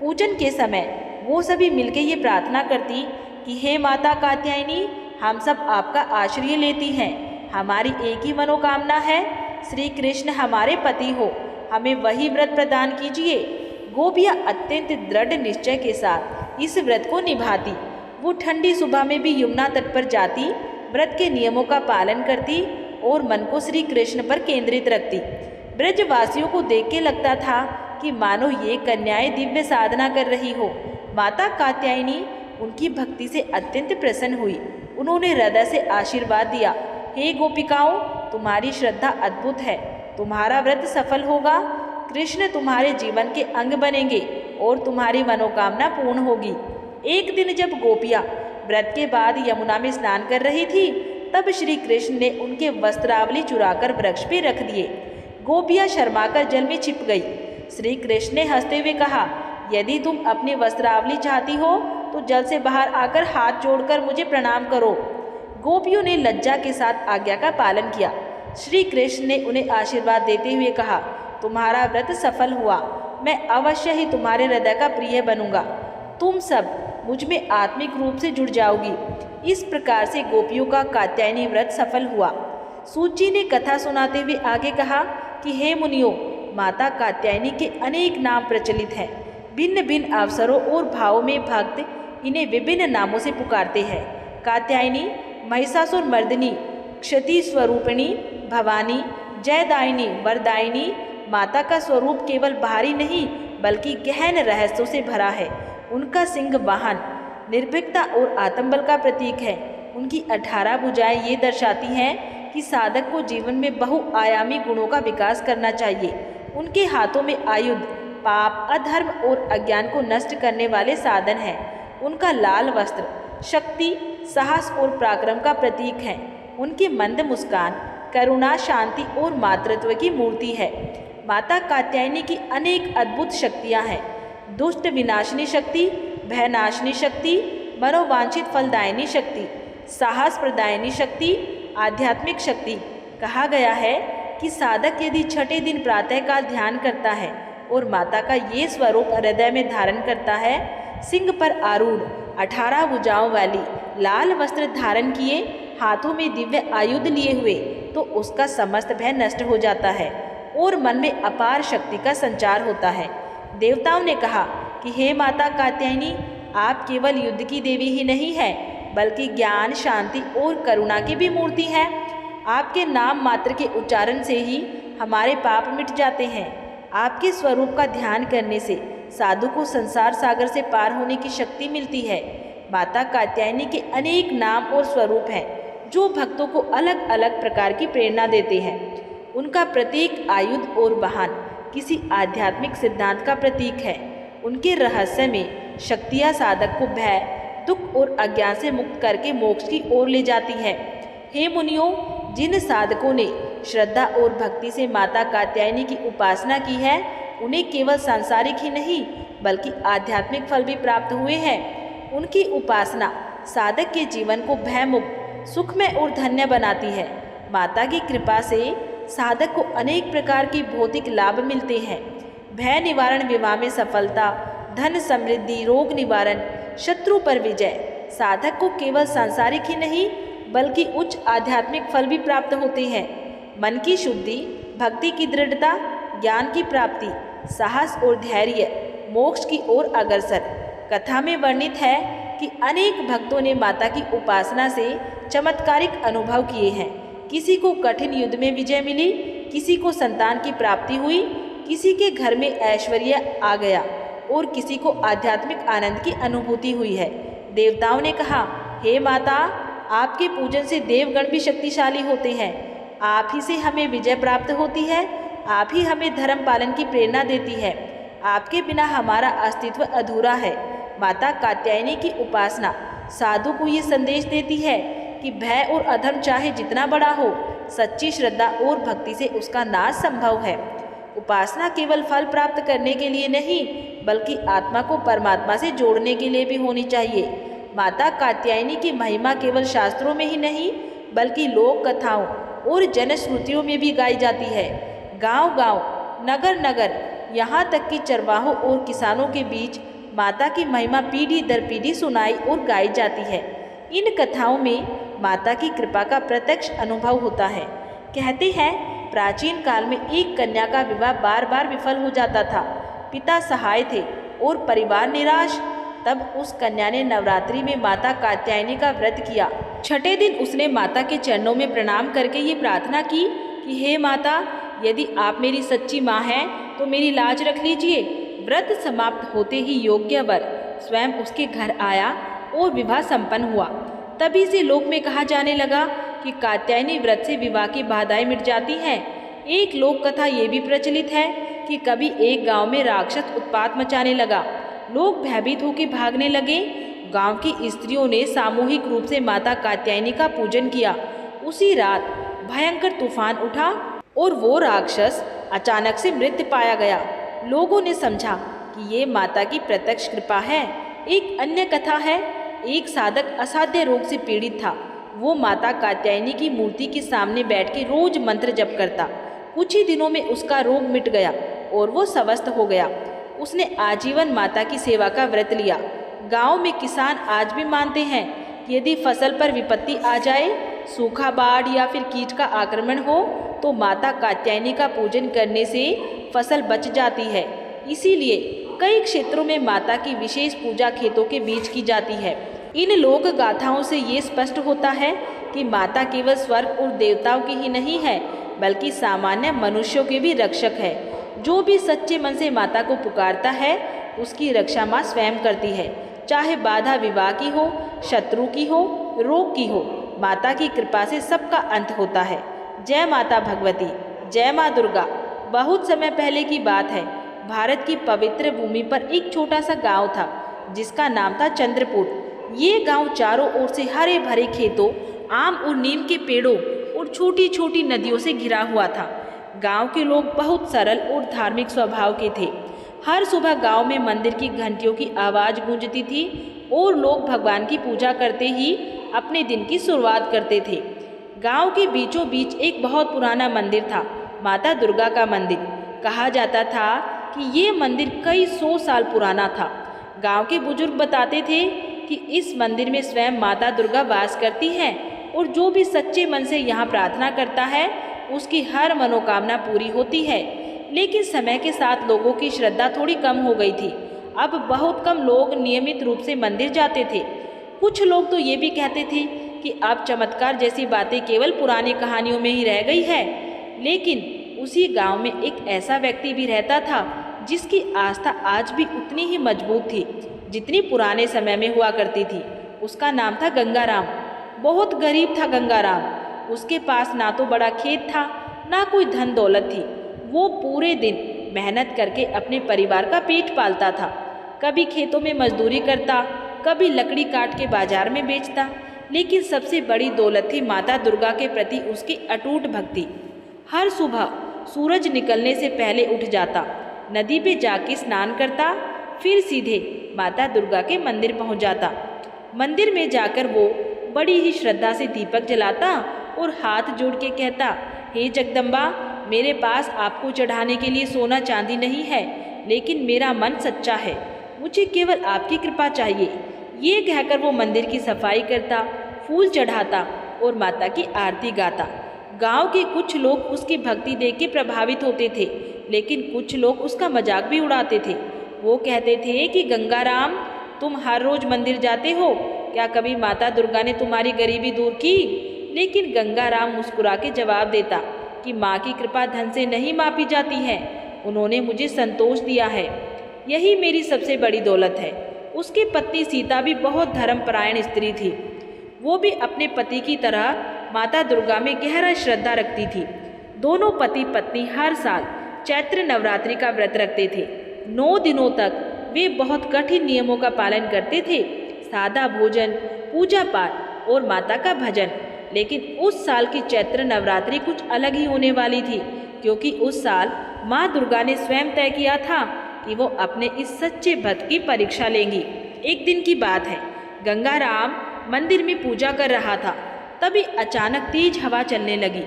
पूजन के समय वो सभी मिलकर ये प्रार्थना करती कि हे माता कात्यायनी, हम सब आपका आश्रय लेती हैं। हमारी एक ही मनोकामना है, श्री कृष्ण हमारे पति हो, हमें वही व्रत प्रदान कीजिए। गोपियाँ अत्यंत दृढ़ निश्चय के साथ इस व्रत को निभाती। वो ठंडी सुबह में भी यमुना तट पर जाती, व्रत के नियमों का पालन करती और मन को श्री कृष्ण पर केंद्रित रखती। ब्रजवासियों को देख के लगता था कि मानो ये कन्याएं दिव्य साधना कर रही हो। माता कात्यायनी उनकी भक्ति से अत्यंत प्रसन्न हुई। उन्होंने हृदय से आशीर्वाद दिया, हे गोपिकाओं, तुम्हारी श्रद्धा अद्भुत है, तुम्हारा व्रत सफल होगा, कृष्ण तुम्हारे जीवन के अंग बनेंगे और तुम्हारी मनोकामना पूर्ण होगी। एक दिन जब गोपियाँ व्रत के बाद यमुना में स्नान कर रही थी, तब श्री कृष्ण ने उनके वस्त्रावली चुराकर वृक्ष पे रख दिए। गोपियाँ शर्माकर जल में छिप गई। श्री कृष्ण ने हंसते हुए कहा, यदि तुम अपनी वस्त्रावली चाहती हो तो जल से बाहर आकर हाथ जोड़कर मुझे प्रणाम करो। गोपियों ने लज्जा के साथ आज्ञा का पालन किया। श्री कृष्ण ने उन्हें आशीर्वाद देते हुए कहा, तुम्हारा व्रत सफल हुआ, मैं अवश्य ही तुम्हारे हृदय का प्रिय बनूंगा, तुम सब मुझ में आत्मिक रूप से जुड़ जाओगी। इस प्रकार से गोपियों का कात्यायनी व्रत सफल हुआ। सूत जी ने कथा सुनाते हुए आगे कहा कि हे मुनियों, माता कात्यायनी के अनेक नाम प्रचलित हैं। भिन्न भिन्न अवसरों और भावों में भक्त इन्हें विभिन्न नामों से पुकारते हैं। कात्यायनी, महिषासुर मर्दिनी, क्षति स्वरूपिणी, भवानी, जयदायिनी, वरदायिनी। माता का स्वरूप केवल बाहरी नहीं बल्कि गहन रहस्यों से भरा है। उनका सिंह वाहन निर्भीकता और आत्मबल का प्रतीक है। उनकी 18 भुजाएं ये दर्शाती हैं कि साधक को जीवन में बहुआयामी गुणों का विकास करना चाहिए। उनके हाथों में आयुध पाप, अधर्म और अज्ञान को नष्ट करने वाले साधन हैं। उनका लाल वस्त्र शक्ति, साहस और पराक्रम का प्रतीक है। उनकी मंद मुस्कान करुणा, शांति और मातृत्व की मूर्ति है। माता कात्यायनी की अनेक अद्भुत शक्तियाँ हैं। दुष्ट विनाशिनी शक्ति, भयनाशिनी शक्ति, मनोवांछित फलदायिनी शक्ति, साहस प्रदायिनी शक्ति, आध्यात्मिक शक्ति। कहा गया है कि साधक यदि छठे दिन प्रातःकाल ध्यान करता है और माता का ये स्वरूप हृदय में धारण करता है, सिंह पर आरूढ़ 18 भुजाओं वाली, लाल वस्त्र धारण किए, हाथों में दिव्य आयुध लिए हुए, तो उसका समस्त भय नष्ट हो जाता है और मन में अपार शक्ति का संचार होता है। देवताओं ने कहा कि हे माता कात्यायनी, आप केवल युद्ध की देवी ही नहीं है बल्कि ज्ञान, शांति और करुणा की भी मूर्ति हैं। आपके नाम मात्र के उच्चारण से ही हमारे पाप मिट जाते हैं। आपके स्वरूप का ध्यान करने से साधु को संसार सागर से पार होने की शक्ति मिलती है। माता कात्यायनी के अनेक नाम और स्वरूप हैं जो भक्तों को अलग अलग प्रकार की प्रेरणा देते हैं। उनका प्रत्येक आयुध और वाहन किसी आध्यात्मिक सिद्धांत का प्रतीक है। उनके रहस्य में शक्तियाँ साधक को भय, दुख और अज्ञान से मुक्त करके मोक्ष की ओर ले जाती है। हे मुनियों, जिन साधकों ने श्रद्धा और भक्ति से माता कात्यायनी की उपासना की है, उन्हें केवल सांसारिक ही नहीं बल्कि आध्यात्मिक फल भी प्राप्त हुए हैं। उनकी उपासना साधक के जीवन को भयमुक्त, सुखमय और धन्य बनाती है। माता की कृपा से साधक को अनेक प्रकार के भौतिक लाभ मिलते हैं। भय निवारण, विवाह में सफलता, धन समृद्धि, रोग निवारण, शत्रु पर विजय। साधक को केवल सांसारिक ही नहीं बल्कि उच्च आध्यात्मिक फल भी प्राप्त होते हैं। मन की शुद्धि, भक्ति की दृढ़ता, ज्ञान की प्राप्ति, साहस और धैर्य, मोक्ष की ओर अग्रसर। कथा में वर्णित है कि अनेक भक्तों ने माता की उपासना से चमत्कारिक अनुभव किए हैं। किसी को कठिन युद्ध में विजय मिली, किसी को संतान की प्राप्ति हुई, किसी के घर में ऐश्वर्य आ गया और किसी को आध्यात्मिक आनंद की अनुभूति हुई है। देवताओं ने कहा, हे माता, आपके पूजन से देवगण भी शक्तिशाली होते हैं। आप ही से हमें विजय प्राप्त होती है। आप ही हमें धर्म पालन की प्रेरणा देती है। आपके बिना हमारा अस्तित्व अधूरा है। माता कात्यायनी की उपासना साधु को ये संदेश देती है कि भय और अधर्म चाहे जितना बड़ा हो, सच्ची श्रद्धा और भक्ति से उसका नाश संभव है। उपासना केवल फल प्राप्त करने के लिए नहीं बल्कि आत्मा को परमात्मा से जोड़ने के लिए भी होनी चाहिए। माता कात्यायनी की महिमा केवल शास्त्रों में ही नहीं बल्कि लोक कथाओं और जनश्रुतियों में भी गाई जाती है। गांव-गांव, नगर-नगर, यहाँ तक कि चरवाहों और किसानों के बीच माता की महिमा पीढ़ी दर पीढ़ी सुनाई और गाई जाती है। इन कथाओं में माता की कृपा का प्रत्यक्ष अनुभव होता है। कहते हैं, प्राचीन काल में एक कन्या का विवाह बार बार विफल हो जाता था। पिता सहाय थे और परिवार निराश। तब उस कन्या ने नवरात्रि में माता कात्यायनी का व्रत किया। छठे दिन उसने माता के चरणों में प्रणाम करके ये प्रार्थना की कि हे माता, यदि आप मेरी सच्ची माँ हैं तो मेरी लाज रख लीजिए। व्रत समाप्त होते ही योग्य वर स्वयं उसके घर आया और विवाह संपन्न हुआ। तभी से लोक में कहा जाने लगा कि कात्यायनी व्रत से विवाह की बाधाएं मिट जाती हैं। एक लोक कथा ये भी प्रचलित है कि कभी एक गांव में राक्षस उत्पात मचाने लगा। लोग भयभीत होकर भागने लगे। गांव की स्त्रियों ने सामूहिक रूप से माता कात्यायनी का पूजन किया। उसी रात भयंकर तूफान उठा और वो राक्षस अचानक से मृत पाया गया। लोगों ने समझा कि ये माता की प्रत्यक्ष कृपा है। एक अन्य कथा है, एक साधक असाध्य रोग से पीड़ित था। वो माता कात्यायनी की मूर्ति के सामने बैठ के रोज मंत्र जप करता। कुछ ही दिनों में उसका रोग मिट गया और वो स्वस्थ हो गया। उसने आजीवन माता की सेवा का व्रत लिया। गांव में किसान आज भी मानते हैं कि यदि फसल पर विपत्ति आ जाए, सूखा, बाढ़ या फिर कीट का आक्रमण हो, तो माता कात्यायनी का पूजन करने से फसल बच जाती है। इसीलिए कई क्षेत्रों में माता की विशेष पूजा खेतों के बीच की जाती है। इन लोक गाथाओं से ये स्पष्ट होता है कि माता केवल स्वर्ग और देवताओं की ही नहीं है, बल्कि सामान्य मनुष्यों के भी रक्षक है। जो भी सच्चे मन से माता को पुकारता है, उसकी रक्षा माँ स्वयं करती है। चाहे बाधा विवाह की हो, शत्रु की हो, रोग की हो, माता की कृपा से सबका अंत होता है। जय माता भगवती, जय माँ दुर्गा। बहुत समय पहले की बात है। भारत की पवित्र भूमि पर एक छोटा सा गांव था जिसका नाम था चंद्रपुर। ये गांव चारों ओर से हरे भरे खेतों, आम और नीम के पेड़ों और छोटी छोटी नदियों से घिरा हुआ था। गांव के लोग बहुत सरल और धार्मिक स्वभाव के थे। हर सुबह गांव में मंदिर की घंटियों की आवाज़ गूंजती थी और लोग भगवान की पूजा करते ही अपने दिन की शुरुआत करते थे। गांव के बीचों बीच एक बहुत पुराना मंदिर था, माता दुर्गा का मंदिर। कहा जाता था कि ये मंदिर कई 100 साल पुराना था। गांव के बुजुर्ग बताते थे कि इस मंदिर में स्वयं माता दुर्गा वास करती हैं और जो भी सच्चे मन से यहाँ प्रार्थना करता है, उसकी हर मनोकामना पूरी होती है। लेकिन समय के साथ लोगों की श्रद्धा थोड़ी कम हो गई थी। अब बहुत कम लोग नियमित रूप से मंदिर जाते थे। कुछ लोग तो ये भी कहते थे कि अब चमत्कार जैसी बातें केवल पुरानी कहानियों में ही रह गई है। लेकिन उसी गांव में एक ऐसा व्यक्ति भी रहता था जिसकी आस्था आज भी उतनी ही मजबूत थी जितनी पुराने समय में हुआ करती थी। उसका नाम था गंगाराम। बहुत गरीब था गंगाराम। उसके पास ना तो बड़ा खेत था, ना कोई धन दौलत थी। वो पूरे दिन मेहनत करके अपने परिवार का पेट पालता था। कभी खेतों में मजदूरी करता, कभी लकड़ी काट के बाजार में बेचता। लेकिन सबसे बड़ी दौलत थी माता दुर्गा के प्रति उसकी अटूट भक्ति। हर सुबह सूरज निकलने से पहले उठ जाता, नदी पे जाके स्नान करता, फिर सीधे माता दुर्गा के मंदिर पहुंच जाता। मंदिर में जाकर वो बड़ी ही श्रद्धा से दीपक जलाता और हाथ जोड़ के कहता, हे जगदम्बा, मेरे पास आपको चढ़ाने के लिए सोना चांदी नहीं है, लेकिन मेरा मन सच्चा है। मुझे केवल आपकी कृपा चाहिए। ये कहकर वो मंदिर की सफाई करता, फूल चढ़ाता और माता की आरती गाता। गांव के कुछ लोग उसकी भक्ति देख के प्रभावित होते थे, लेकिन कुछ लोग उसका मजाक भी उड़ाते थे। वो कहते थे कि गंगाराम, तुम हर रोज मंदिर जाते हो, क्या कभी माता दुर्गा ने तुम्हारी गरीबी दूर की? लेकिन गंगाराम मुस्कुरा के जवाब देता कि माँ की कृपा धन से नहीं मापी जाती है। उन्होंने मुझे संतोष दिया है, यही मेरी सबसे बड़ी दौलत है। उसकी पत्नी सीता भी बहुत धर्मपरायण स्त्री थी। वो भी अपने पति की तरह माता दुर्गा में गहरा श्रद्धा रखती थी। दोनों पति पत्नी हर साल चैत्र नवरात्रि का व्रत रखते थे। 9 दिनों तक वे बहुत कठिन नियमों का पालन करते थे, सादा भोजन, पूजा पाठ और माता का भजन। लेकिन उस साल की चैत्र नवरात्रि कुछ अलग ही होने वाली थी, क्योंकि उस साल माँ दुर्गा ने स्वयं तय किया था कि वो अपने इस सच्चे भक्त की परीक्षा लेंगी। एक दिन की बात है, गंगाराम मंदिर में पूजा कर रहा था। तभी अचानक तेज हवा चलने लगी।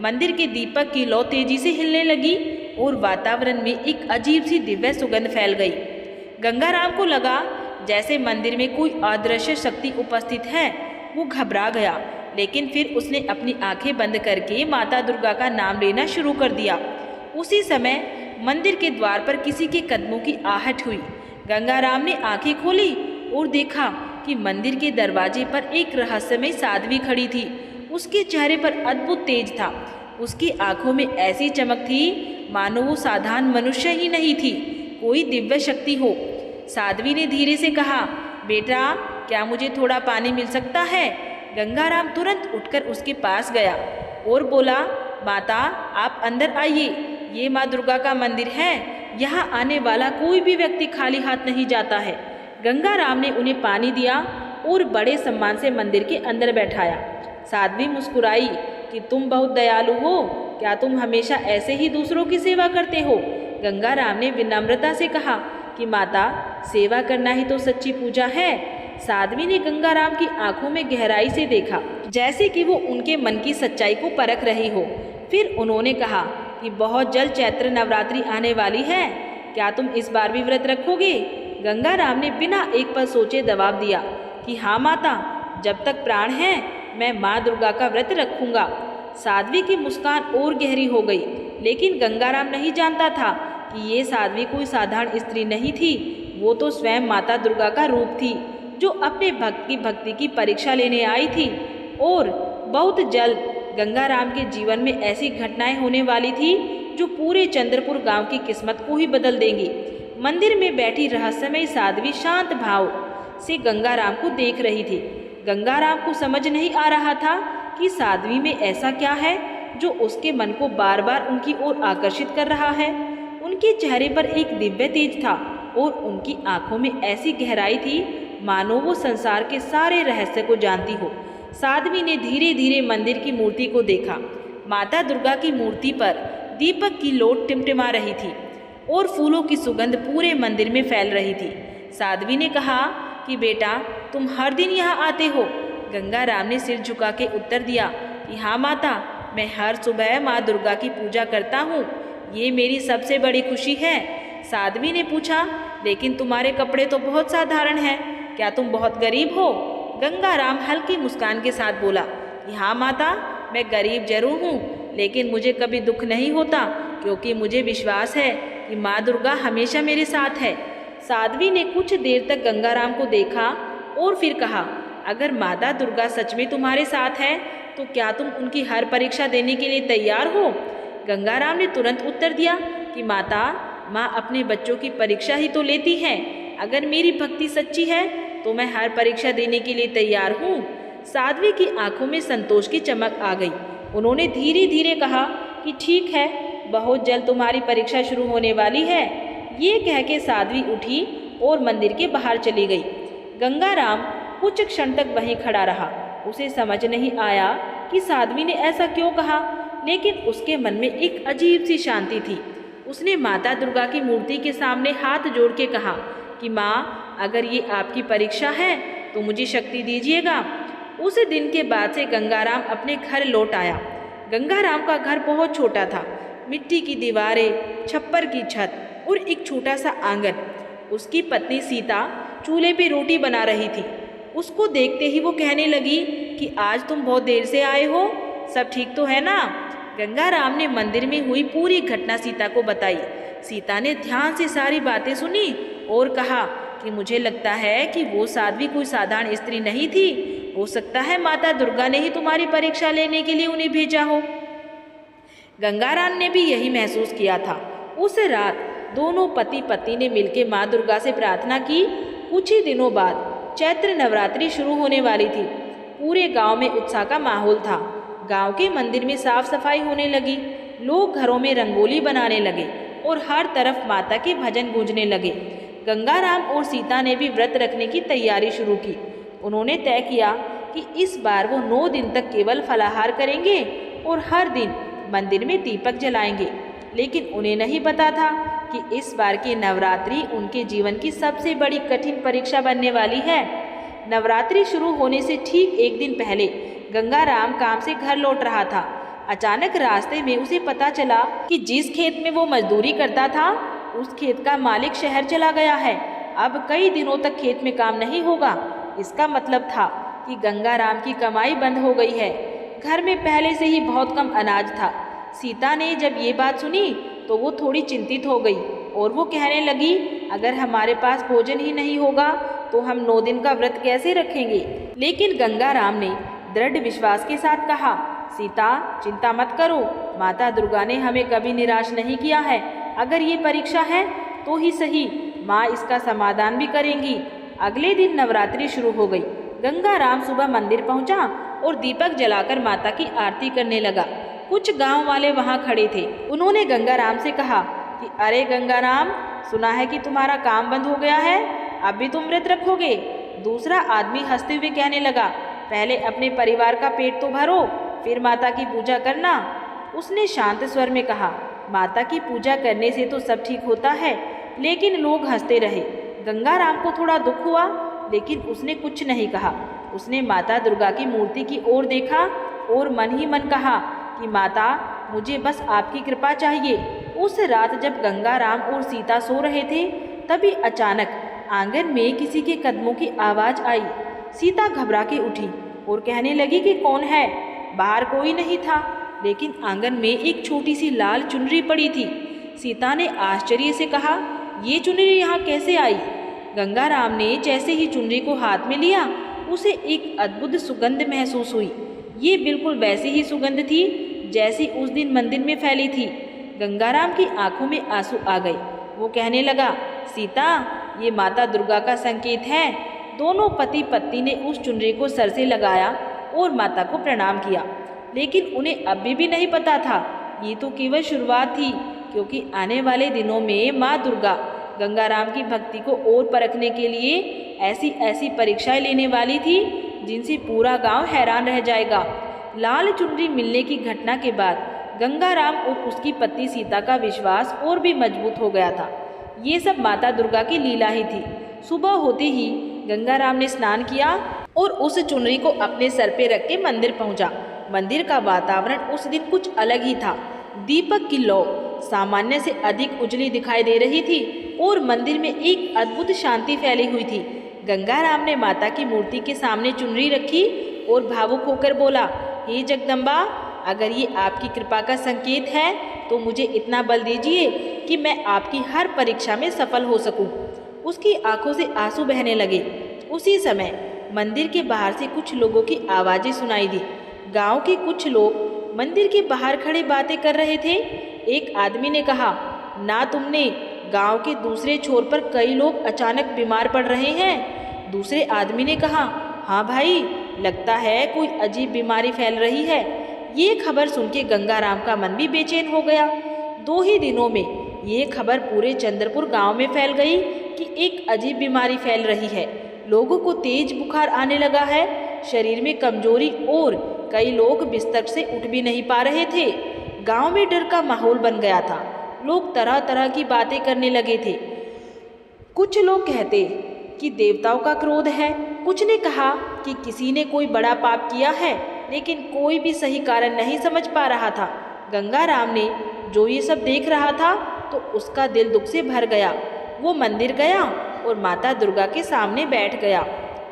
मंदिर के दीपक की लौ तेजी से हिलने लगी और वातावरण में एक अजीब सी दिव्य सुगंध फैल गई। गंगाराम को लगा जैसे मंदिर में कोई अदृश्य शक्ति उपस्थित है। वो घबरा गया, लेकिन फिर उसने अपनी आंखें बंद करके माता दुर्गा का नाम लेना शुरू कर दिया। उसी समय मंदिर के द्वार पर किसी के कदमों की आहट हुई। गंगाराम ने आंखें खोली और देखा कि मंदिर के दरवाजे पर एक रहस्यमय साध्वी खड़ी थी। उसके चेहरे पर अद्भुत तेज था। उसकी आंखों में ऐसी चमक थी मानो वो साधारण मनुष्य ही नहीं थी, कोई दिव्य शक्ति हो। साध्वी ने धीरे से कहा, बेटा क्या मुझे थोड़ा पानी मिल सकता है? गंगाराम तुरंत उठकर उसके पास गया और बोला, माता आप अंदर आइए, ये माँ दुर्गा का मंदिर है, यहाँ आने वाला कोई भी व्यक्ति खाली हाथ नहीं जाता है। गंगाराम ने उन्हें पानी दिया और बड़े सम्मान से मंदिर के अंदर बैठाया। साध्वी मुस्कुराई कि तुम बहुत दयालु हो, क्या तुम हमेशा ऐसे ही दूसरों की सेवा करते हो? गंगाराम ने विनम्रता से कहा कि माता सेवा करना ही तो सच्ची पूजा है। साध्वी ने गंगाराम की आंखों में गहराई से देखा, जैसे कि वो उनके मन की सच्चाई को परख रही हो। फिर उन्होंने कहा कि बहुत जल्द चैत्र नवरात्रि आने वाली है, क्या तुम इस बार भी व्रत रखोगे? गंगाराम ने बिना एक पल सोचे जवाब दिया कि हाँ माता, जब तक प्राण है मैं माँ दुर्गा का व्रत रखूंगा। साध्वी की मुस्कान और गहरी हो गई, लेकिन गंगाराम नहीं जानता था कि ये साध्वी कोई साधारण स्त्री नहीं थी, वो तो स्वयं माता दुर्गा का रूप थी, जो अपने भक्ति की परीक्षा लेने आई थी। और बहुत जल्द गंगाराम के जीवन में ऐसी घटनाएं होने वाली थी जो पूरे चंद्रपुर गांव की किस्मत को ही बदल देंगी। मंदिर में बैठी रहस्यमयी साध्वी शांत भाव से गंगाराम को देख रही थी। गंगाराम को समझ नहीं आ रहा था कि साध्वी में ऐसा क्या है जो उसके मन को बार बार उनकी ओर आकर्षित कर रहा है। उनके चेहरे पर एक दिव्य तेज था और उनकी आंखों में ऐसी गहराई थी मानो वो संसार के सारे रहस्य को जानती हो। साध्वी ने धीरे धीरे मंदिर की मूर्ति को देखा। माता दुर्गा की मूर्ति पर दीपक की लौट टिमटिमा रही थी और फूलों की सुगंध पूरे मंदिर में फैल रही थी। साध्वी ने कहा कि बेटा तुम हर दिन यहाँ आते हो? गंगाराम ने सिर झुका के उत्तर दिया कि हाँ माता, मैं हर सुबह माँ दुर्गा की पूजा करता हूँ, ये मेरी सबसे बड़ी खुशी है। साध्वी ने पूछा, लेकिन तुम्हारे कपड़े तो बहुत साधारण हैं, क्या तुम बहुत गरीब हो? गंगाराम हल्की मुस्कान के साथ बोला कि हाँ माता, मैं गरीब जरूर हूँ, लेकिन मुझे कभी दुख नहीं होता, क्योंकि मुझे विश्वास है कि माँ दुर्गा हमेशा मेरे साथ है। साध्वी ने कुछ देर तक गंगाराम को देखा और फिर कहा, अगर माता दुर्गा सच में तुम्हारे साथ है तो क्या तुम उनकी हर परीक्षा देने के लिए तैयार हो? गंगाराम ने तुरंत उत्तर दिया कि माता, माँ अपने बच्चों की परीक्षा ही तो लेती है। अगर मेरी भक्ति सच्ची है तो मैं हर परीक्षा देने के लिए तैयार हूँ। साध्वी की आंखों में संतोष की चमक आ गई। उन्होंने धीरे धीरे कहा कि ठीक है, बहुत जल्द तुम्हारी परीक्षा शुरू होने वाली है। ये कह के साध्वी उठी और मंदिर के बाहर चली गई। गंगाराम कुछ क्षण तक वहीं खड़ा रहा। उसे समझ नहीं आया कि साध्वी ने ऐसा क्यों कहा, लेकिन उसके मन में एक अजीब सी शांति थी। उसने माता दुर्गा की मूर्ति के सामने हाथ जोड़ के कहा कि माँ, अगर ये आपकी परीक्षा है तो मुझे शक्ति दीजिएगा। उस दिन के बाद से गंगाराम अपने घर लौट आया। गंगाराम का घर बहुत छोटा था, मिट्टी की दीवारें, छप्पर की छत और एक छोटा सा आंगन। उसकी पत्नी सीता चूल्हे पे रोटी बना रही थी। उसको देखते ही वो कहने लगी कि आज तुम बहुत देर से आए हो, सब ठीक तो है ना? गंगाराम ने मंदिर में हुई पूरी घटना सीता को बताई। सीता ने ध्यान से सारी बातें सुनी और कहा कि मुझे लगता है कि वो साध्वी कोई साधारण स्त्री नहीं थी, हो सकता है माता दुर्गा ने ही तुम्हारी परीक्षा लेने के लिए उन्हें भेजा हो। गंगाराम ने भी यही महसूस किया था। उस रात दोनों पति पत्नी ने मिलकर माँ दुर्गा से प्रार्थना की। कुछ ही दिनों बाद चैत्र नवरात्रि शुरू होने वाली थी। पूरे गांव में उत्साह का माहौल था। गांव के मंदिर में साफ सफाई होने लगी, लोग घरों में रंगोली बनाने लगे और हर तरफ माता के भजन गूंजने लगे। गंगाराम और सीता ने भी व्रत रखने की तैयारी शुरू की। उन्होंने तय किया कि इस बार वो 9 दिन तक केवल फलाहार करेंगे और हर दिन मंदिर में दीपक जलाएंगे। लेकिन उन्हें नहीं पता था कि इस बार की नवरात्रि उनके जीवन की सबसे बड़ी कठिन परीक्षा बनने वाली है। नवरात्रि शुरू होने से ठीक एक दिन पहले गंगाराम काम से घर लौट रहा था। अचानक रास्ते में उसे पता चला कि जिस खेत में वो मजदूरी करता था, उस खेत का मालिक शहर चला गया है। अब कई दिनों तक खेत में काम नहीं होगा। इसका मतलब था कि गंगाराम की कमाई बंद हो गई है। घर में पहले से ही बहुत कम अनाज था। सीता ने जब ये बात सुनी तो वो थोड़ी चिंतित हो गई और वो कहने लगी, अगर हमारे पास भोजन ही नहीं होगा तो हम 9 दिन का व्रत कैसे रखेंगे? लेकिन गंगाराम ने दृढ़ विश्वास के साथ कहा सीता चिंता मत करो, माता दुर्गा ने हमें कभी निराश नहीं किया है। अगर ये परीक्षा है तो ही सही, माँ इसका समाधान भी करेंगी। अगले दिन नवरात्रि शुरू हो गई। गंगाराम सुबह मंदिर पहुंचा और दीपक जलाकर माता की आरती करने लगा। कुछ गांव वाले वहां खड़े थे। उन्होंने गंगाराम से कहा कि अरे गंगाराम, सुना है कि तुम्हारा काम बंद हो गया है, अब भी तुम व्रत रखोगे? दूसरा आदमी हंसते हुए कहने लगा, पहले अपने परिवार का पेट तो भरो, फिर माता की पूजा करना। उसने शांत स्वर में कहा, माता की पूजा करने से तो सब ठीक होता है। लेकिन लोग हंसते रहे। गंगाराम को थोड़ा दुख हुआ, लेकिन उसने कुछ नहीं कहा। उसने माता दुर्गा की मूर्ति की ओर देखा और मन ही मन कहा कि माता, मुझे बस आपकी कृपा चाहिए। उस रात जब गंगाराम और सीता सो रहे थे, तभी अचानक आंगन में किसी के कदमों की आवाज़ आई। सीता घबरा के उठी और कहने लगी कि कौन है? बाहर कोई नहीं था, लेकिन आंगन में एक छोटी सी लाल चुनरी पड़ी थी। सीता ने आश्चर्य से कहा, ये चुनरी यहाँ कैसे आई? गंगाराम ने जैसे ही चुनरी को हाथ में लिया, उसे एक अद्भुत सुगंध महसूस हुई। ये बिल्कुल वैसी ही सुगंध थी जैसी उस दिन मंदिर में फैली थी। गंगाराम की आंखों में आंसू आ गए। वो कहने लगा, सीता, ये माता दुर्गा का संकेत है। दोनों पति पत्नी ने उस चुनरी को सर से लगाया और माता को प्रणाम किया। लेकिन उन्हें अभी भी नहीं पता था, ये तो केवल शुरुआत थी, क्योंकि आने वाले दिनों में माँ दुर्गा गंगाराम की भक्ति को और परखने के लिए ऐसी ऐसी परीक्षाएं लेने वाली थी जिनसे पूरा गांव हैरान रह जाएगा। लाल चुनरी मिलने की घटना के बाद गंगाराम और उसकी पत्नी सीता का विश्वास और भी मजबूत हो गया था। ये सब माता दुर्गा की लीला ही थी। सुबह होते ही गंगाराम ने स्नान किया और उस चुनरी को अपने सर पे रख के मंदिर पहुंचा। मंदिर का वातावरण उस दिन कुछ अलग ही था। दीपक की लौ सामान्य से अधिक उजली दिखाई दे रही थी और मंदिर में एक अद्भुत शांति फैली हुई थी। गंगाराम ने माता की मूर्ति के सामने चुनरी रखी और भावुक होकर बोला, हे जगदम्बा, अगर ये आपकी कृपा का संकेत है तो मुझे इतना बल दीजिए कि मैं आपकी हर परीक्षा में सफल हो सकूं। उसकी आंखों से आंसू बहने लगे। उसी समय मंदिर के बाहर से कुछ लोगों की आवाज़ें सुनाई दी। गांव के कुछ लोग मंदिर के बाहर खड़े बातें कर रहे थे। एक आदमी ने कहा, ना तुमने, गांव के दूसरे छोर पर कई लोग अचानक बीमार पड़ रहे हैं। दूसरे आदमी ने कहा, हाँ भाई, लगता है कोई अजीब बीमारी फैल रही है। ये खबर सुन के गंगाराम का मन भी बेचैन हो गया। 2 ही दिनों में ये खबर पूरे चंद्रपुर गांव में फैल गई कि एक अजीब बीमारी फैल रही है। लोगों को तेज बुखार आने लगा है, शरीर में कमजोरी और कई लोग बिस्तर से उठ भी नहीं पा रहे थे। गांव में डर का माहौल बन गया था। लोग तरह तरह की बातें करने लगे थे। कुछ लोग कहते कि देवताओं का क्रोध है, कुछ ने कहा कि किसी ने कोई बड़ा पाप किया है, लेकिन कोई भी सही कारण नहीं समझ पा रहा था। गंगाराम ने जो ये सब देख रहा था तो उसका दिल दुख से भर गया। वो मंदिर गया और माता दुर्गा के सामने बैठ गया।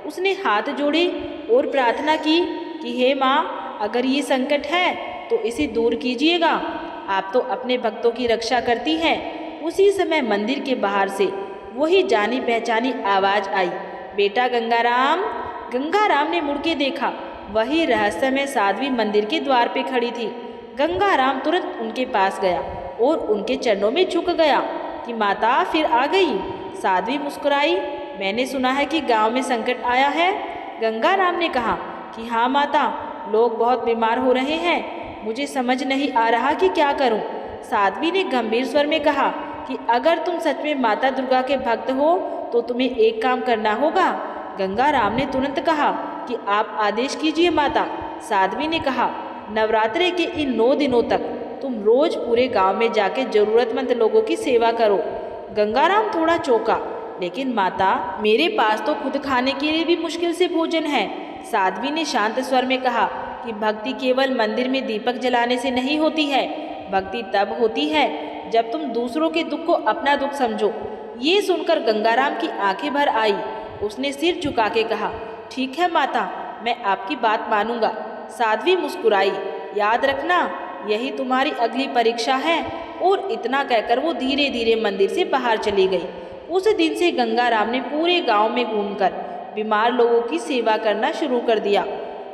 उसने हाथ जोड़े और प्रार्थना की कि हे माँ, अगर ये संकट है तो इसे दूर कीजिएगा। आप तो अपने भक्तों की रक्षा करती हैं। उसी समय मंदिर के बाहर से वही जानी पहचानी आवाज़ आई, बेटा गंगाराम। गंगाराम ने मुड़ के देखा, वही रहस्यमय साध्वी मंदिर के द्वार पे खड़ी थी। गंगाराम तुरंत उनके पास गया और उनके चरणों में झुक गया कि माता फिर आ गई। साध्वी मुस्कुराई, मैंने सुना है कि गांव में संकट आया है। गंगाराम ने कहा कि हाँ माता, लोग बहुत बीमार हो रहे हैं, मुझे समझ नहीं आ रहा कि क्या करूं। साध्वी ने गंभीर स्वर में कहा कि अगर तुम सच में माता दुर्गा के भक्त हो तो तुम्हें एक काम करना होगा। गंगाराम ने तुरंत कहा कि आप आदेश कीजिए माता। साध्वी ने कहा, नवरात्रे के इन 9 दिनों तक तुम रोज पूरे गांव में जाके जरूरतमंद लोगों की सेवा करो। गंगाराम थोड़ा चौंका, लेकिन माता, मेरे पास तो खुद खाने के लिए भी मुश्किल से भोजन है। साध्वी ने शांत स्वर में कहा कि भक्ति केवल मंदिर में दीपक जलाने से नहीं होती है। भक्ति तब होती है जब तुम दूसरों के दुख को अपना दुख समझो। ये सुनकर गंगाराम की आंखें भर आई। उसने सिर झुका के कहा, ठीक है माता, मैं आपकी बात मानूंगा। साध्वी मुस्कुराई, याद रखना, यही तुम्हारी अगली परीक्षा है। और इतना कहकर वो धीरे धीरे मंदिर से बाहर चली गई। उस दिन से गंगाराम ने पूरे गांव में घूमकर बीमार लोगों की सेवा करना शुरू कर दिया।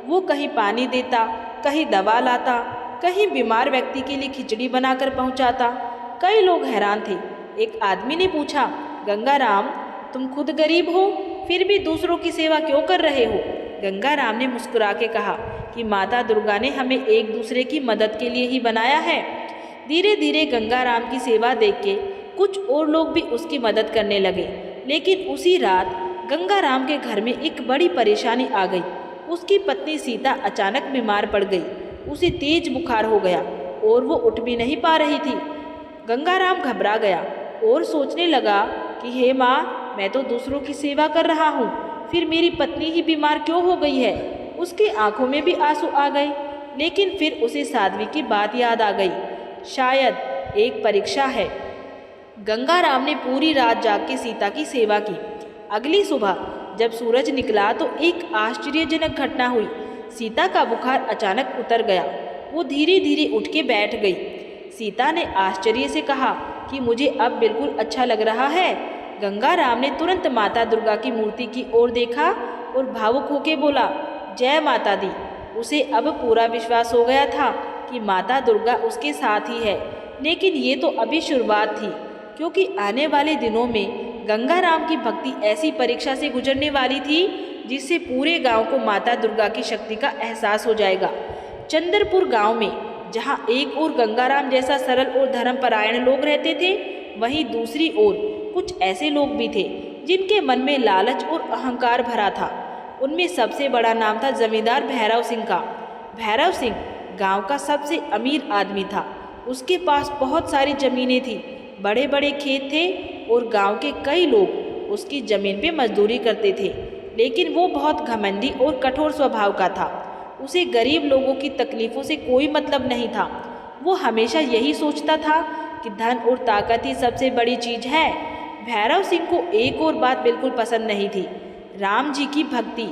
वो कहीं पानी देता, कहीं दवा लाता, कहीं बीमार व्यक्ति के लिए खिचड़ी बनाकर पहुंचाता। कई लोग हैरान थे। एक आदमी ने पूछा, गंगाराम, तुम खुद गरीब हो, फिर भी दूसरों की सेवा क्यों कर रहे हो? गंगाराम ने मुस्कुरा के कहा कि माता दुर्गा ने हमें एक दूसरे की मदद के लिए ही बनाया है। धीरे धीरे गंगाराम की सेवा देख के कुछ और लोग भी उसकी मदद करने लगे। लेकिन उसी रात गंगाराम के घर में एक बड़ी परेशानी आ गई। उसकी पत्नी सीता अचानक बीमार पड़ गई। उसे तेज बुखार हो गया और वो उठ भी नहीं पा रही थी। गंगाराम घबरा गया और सोचने लगा कि हे माँ, मैं तो दूसरों की सेवा कर रहा हूँ, फिर मेरी पत्नी ही बीमार क्यों हो गई है? उसकी आंखों में भी आंसू आ गए। लेकिन फिर उसे साध्वी की बात याद आ गई। शायद एक परीक्षा है। गंगाराम ने पूरी रात जाग के सीता की सेवा की। अगली सुबह जब सूरज निकला तो एक आश्चर्यजनक घटना हुई। सीता का बुखार अचानक उतर गया। वो धीरे धीरे उठ के बैठ गई। सीता ने आश्चर्य से कहा कि मुझे अब बिल्कुल अच्छा लग रहा है। गंगाराम ने तुरंत माता दुर्गा की मूर्ति की ओर देखा और भावुक होकर बोला, जय माता दी। उसे अब पूरा विश्वास हो गया था कि माता दुर्गा उसके साथ ही है। लेकिन ये तो अभी शुरुआत थी, क्योंकि आने वाले दिनों में गंगाराम की भक्ति ऐसी परीक्षा से गुजरने वाली थी जिससे पूरे गांव को माता दुर्गा की शक्ति का एहसास हो जाएगा। चंद्रपुर गांव में जहां एक ओर गंगाराम जैसा सरल और धर्मपरायण लोग रहते थे, वहीं दूसरी ओर कुछ ऐसे लोग भी थे जिनके मन में लालच और अहंकार भरा था। उनमें सबसे बड़ा नाम था जमींदार भैरव सिंह का। भैरव सिंह गांव का सबसे अमीर आदमी था। उसके पास बहुत सारी जमीनें थी, बड़े बड़े खेत थे और गांव के कई लोग उसकी जमीन पे मजदूरी करते थे। लेकिन वो बहुत घमंडी और कठोर स्वभाव का था। उसे गरीब लोगों की तकलीफ़ों से कोई मतलब नहीं था। वो हमेशा यही सोचता था कि धन और ताकत ही सबसे बड़ी चीज़ है। भैरव सिंह को एक और बात बिल्कुल पसंद नहीं थी, राम जी की भक्ति।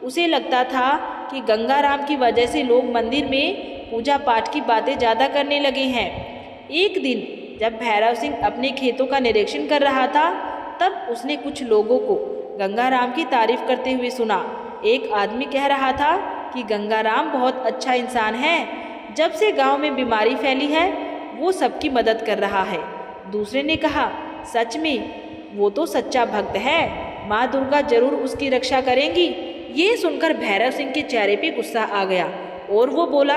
उसे लगता था कि गंगाराम की वजह से लोग मंदिर में पूजा पाठ की बातें ज़्यादा करने लगे हैं। एक दिन जब भैरव सिंह अपने खेतों का निरीक्षण कर रहा था, तब उसने कुछ लोगों को गंगाराम की तारीफ करते हुए सुना। एक आदमी कह रहा था कि गंगाराम बहुत अच्छा इंसान है। जब से गांव में बीमारी फैली है, वो सबकी मदद कर रहा है। दूसरे ने कहा, सच में वो तो सच्चा भक्त है, माँ दुर्गा जरूर उसकी रक्षा करेंगी। ये सुनकर भैरव सिंह के चेहरे पे गुस्सा आ गया और वो बोला,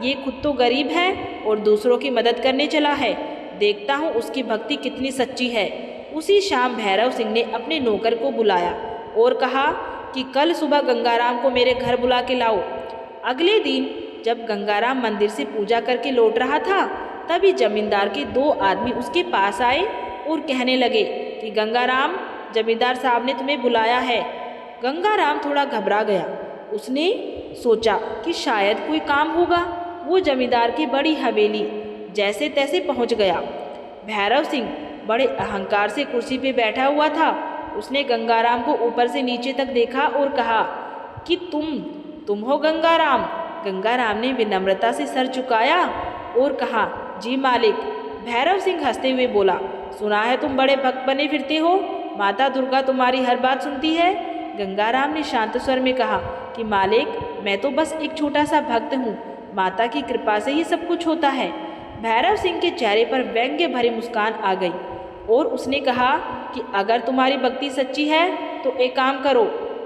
ये खुद तो गरीब है और दूसरों की मदद करने चला है, देखता हूँ उसकी भक्ति कितनी सच्ची है। उसी शाम भैरव सिंह ने अपने नौकर को बुलाया और कहा कि कल सुबह गंगाराम को मेरे घर बुला के लाओ। अगले दिन जब गंगाराम मंदिर से पूजा करके लौट रहा था, तभी जमींदार के दो आदमी उसके पास आए और कहने लगे कि गंगाराम, जमींदार साहब ने तुम्हें बुलाया है। गंगाराम थोड़ा घबरा गया। उसने सोचा कि शायद कोई काम होगा। वो जमींदार की बड़ी हवेली जैसे तैसे पहुंच गया। भैरव सिंह बड़े अहंकार से कुर्सी पे बैठा हुआ था। उसने गंगाराम को ऊपर से नीचे तक देखा और कहा कि तुम हो गंगाराम। गंगाराम ने विनम्रता से सर झुकाया और कहा, जी मालिक। भैरव सिंह हंसते हुए बोला, सुना है तुम बड़े भक्त बने फिरते हो, माता दुर्गा तुम्हारी हर बात सुनती है। गंगाराम ने शांत स्वर में कहा कि मालिक, मैं तो बस एक छोटा सा भक्त हूँ, माता की कृपा से ही सब कुछ होता है। भैरव सिंह के चेहरे पर व्यंग्य भरी मुस्कान आ गई और उसने कहा कि अगर तुम्हारी भक्ति सच्ची है तो एक काम करो।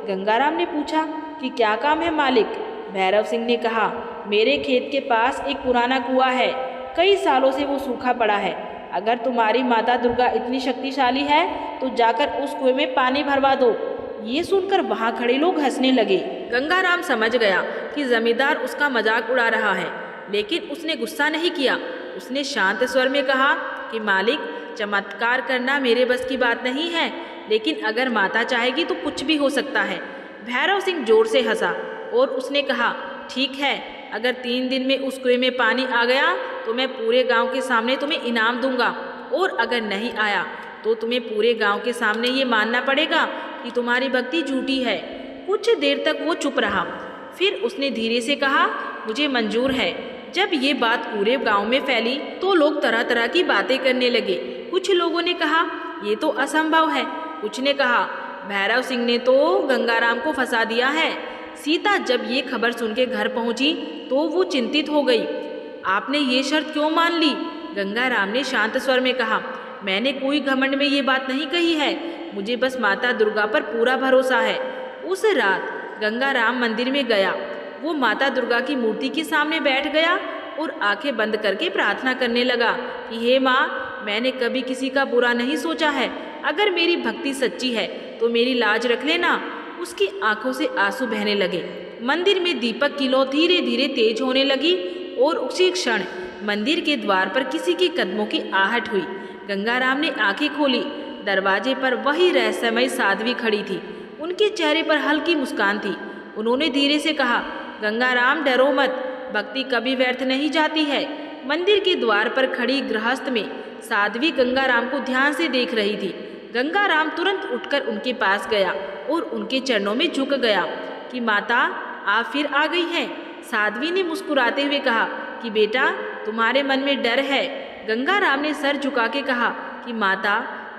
गंगाराम ने पूछा कि क्या काम है मालिक? भैरव सिंह ने कहा, मेरे खेत के पास एक पुराना कुआं है, कई सालों से वो सूखा पड़ा है। अगर तुम्हारी माता दुर्गा इतनी शक्तिशाली है तो जाकर उस कुएं में पानी भरवा दो। ये सुनकर वहाँ खड़े लोग हंसने लगे। गंगाराम समझ गया कि जमींदार उसका मजाक उड़ा रहा है, लेकिन उसने गुस्सा नहीं किया। उसने शांत स्वर में कहा कि मालिक, चमत्कार करना मेरे बस की बात नहीं है, लेकिन अगर माता चाहेगी तो कुछ भी हो सकता है। भैरव सिंह जोर से हंसा और उसने कहा, ठीक है, अगर 3 दिन में उस कुएं में पानी आ गया तो मैं पूरे गांव के सामने तुम्हें इनाम दूंगा, और अगर नहीं आया तो तुम्हें पूरे गांव के सामने ये मानना पड़ेगा कि तुम्हारी भक्ति झूठी है। कुछ देर तक वो चुप रहा, फिर उसने धीरे से कहा, मुझे मंजूर है। जब ये बात पूरे गांव में फैली तो लोग तरह तरह की बातें करने लगे। कुछ लोगों ने कहा, ये तो असंभव है। कुछ ने कहा, भैरव सिंह ने तो गंगाराम को फंसा दिया है। सीता जब ये खबर सुन के घर पहुंची तो वो चिंतित हो गई। आपने ये शर्त क्यों मान ली? गंगाराम ने शांत स्वर में कहा। मैंने कोई घमंड में ये बात नहीं कही है, मुझे बस माता दुर्गा पर पूरा भरोसा है। उस रात गंगाराम मंदिर में गया। वो माता दुर्गा की मूर्ति के सामने बैठ गया और आंखें बंद करके प्रार्थना करने लगा कि हे माँ, मैंने कभी किसी का बुरा नहीं सोचा है। अगर मेरी भक्ति सच्ची है तो मेरी लाज रख लेना। उसकी आंखों से आंसू बहने लगे। मंदिर में दीपक की लौ धीरे धीरे तेज होने लगी और उसी क्षण मंदिर के द्वार पर किसी के कदमों की आहट हुई। गंगाराम ने आंखें खोली। दरवाजे पर वही रहस्यमयी साध्वी खड़ी थी। उनके चेहरे पर हल्की मुस्कान थी। उन्होंने धीरे से कहा, गंगाराम डरो मत, भक्ति कभी व्यर्थ नहीं जाती है। मंदिर के द्वार पर खड़ी गृहस्थ में साध्वी गंगाराम को ध्यान से देख रही थी। गंगाराम तुरंत उठकर उनके पास गया और उनके चरणों में झुक गया कि माता, आप फिर आ गई हैं। साध्वी ने मुस्कुराते हुए कहा कि बेटा, तुम्हारे मन में डर है। गंगाराम ने सर झुका के कहा कि माता,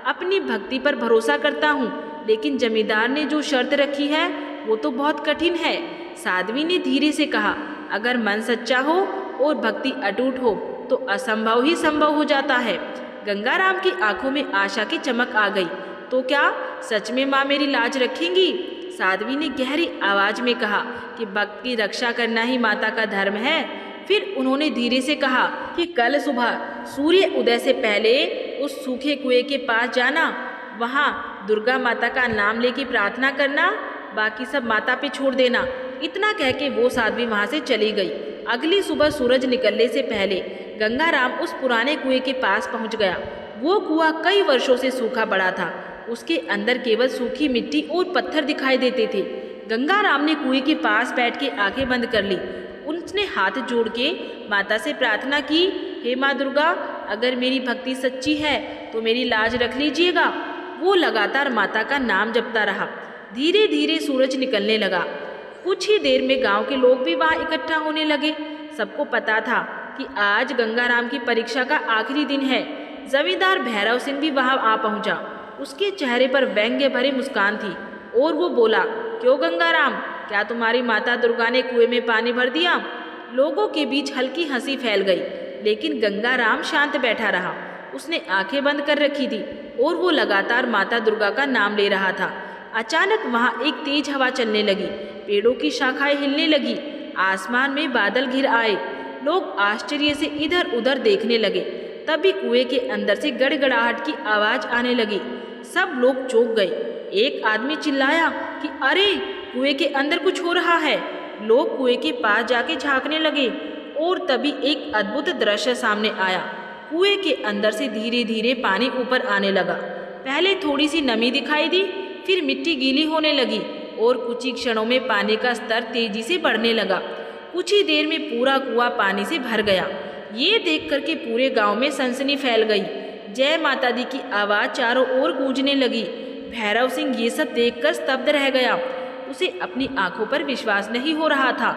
अपनी भक्ति पर भरोसा करता हूँ, लेकिन जमींदार ने जो शर्त रखी है वो तो बहुत कठिन है। साध्वी ने धीरे से कहा, अगर मन सच्चा हो और भक्ति अटूट हो तो असंभव ही संभव हो जाता है। गंगाराम की आंखों में आशा की चमक आ गई। तो क्या सच में माँ मेरी लाज रखेंगी? साध्वी ने गहरी आवाज में कहा कि भक्त की रक्षा करना ही माता का धर्म है। फिर उन्होंने धीरे से कहा कि कल सुबह सूर्य उदय से पहले उस सूखे कुएं के पास जाना, वहाँ दुर्गा माता का नाम लेके प्रार्थना करना, बाकी सब माता पे छोड़ देना। इतना कह के वो साध्वी वहाँ से चली गई। अगली सुबह सूरज निकलने से पहले गंगाराम उस पुराने कुएं के पास पहुँच गया। वो कुआं कई वर्षों से सूखा पड़ा था। उसके अंदर केवल सूखी मिट्टी और पत्थर दिखाई देते थे। गंगाराम ने कुएं के पास बैठ के आंखें बंद कर ली। उसने हाथ जोड़ के माता से प्रार्थना की, हे माँ दुर्गा, अगर मेरी भक्ति सच्ची है तो मेरी लाज रख लीजिएगा। वो लगातार माता का नाम जपता रहा। धीरे धीरे सूरज निकलने लगा। कुछ ही देर में गांव के लोग भी वहां इकट्ठा होने लगे। सबको पता था कि आज गंगाराम की परीक्षा का आखिरी दिन है। जमींदार भैरव सिंह भी वहां आ पहुंचा। उसके चेहरे पर व्यंग्य भरी मुस्कान थी और वो बोला, क्यों गंगाराम, क्या तुम्हारी माता दुर्गा ने कुएं में पानी भर दिया? लोगों के बीच हल्की हंसी फैल गई, लेकिन गंगाराम शांत बैठा रहा। उसने आंखें बंद कर रखी थी और वो लगातार माता दुर्गा का नाम ले रहा था। अचानक वहाँ एक तेज हवा चलने लगी। पेड़ों की शाखाएं हिलने लगी। आसमान में बादल घिर आए। लोग आश्चर्य से इधर उधर देखने लगे। तभी कुएं के अंदर से गड़गड़ाहट की आवाज आने लगी। सब लोग चौंक गए। एक आदमी चिल्लाया कि अरे, कुएं के अंदर कुछ हो रहा है। लोग कुएं के पास जाके झांकने लगे और तभी एक अद्भुत दृश्य सामने आया। कुएं के अंदर से धीरे धीरे पानी ऊपर आने लगा। पहले थोड़ी सी नमी दिखाई दी, फिर मिट्टी गीली होने लगी और कुछ ही क्षणों में पानी का स्तर तेजी से बढ़ने लगा। कुछ ही देर में पूरा कुआं पानी से भर गया। ये देख करके पूरे गांव में सनसनी फैल गई। जय माता दी की आवाज़ चारों ओर गूंजने लगी। भैरव सिंह ये सब देखकर स्तब्ध रह गया। उसे अपनी आंखों पर विश्वास नहीं हो रहा था।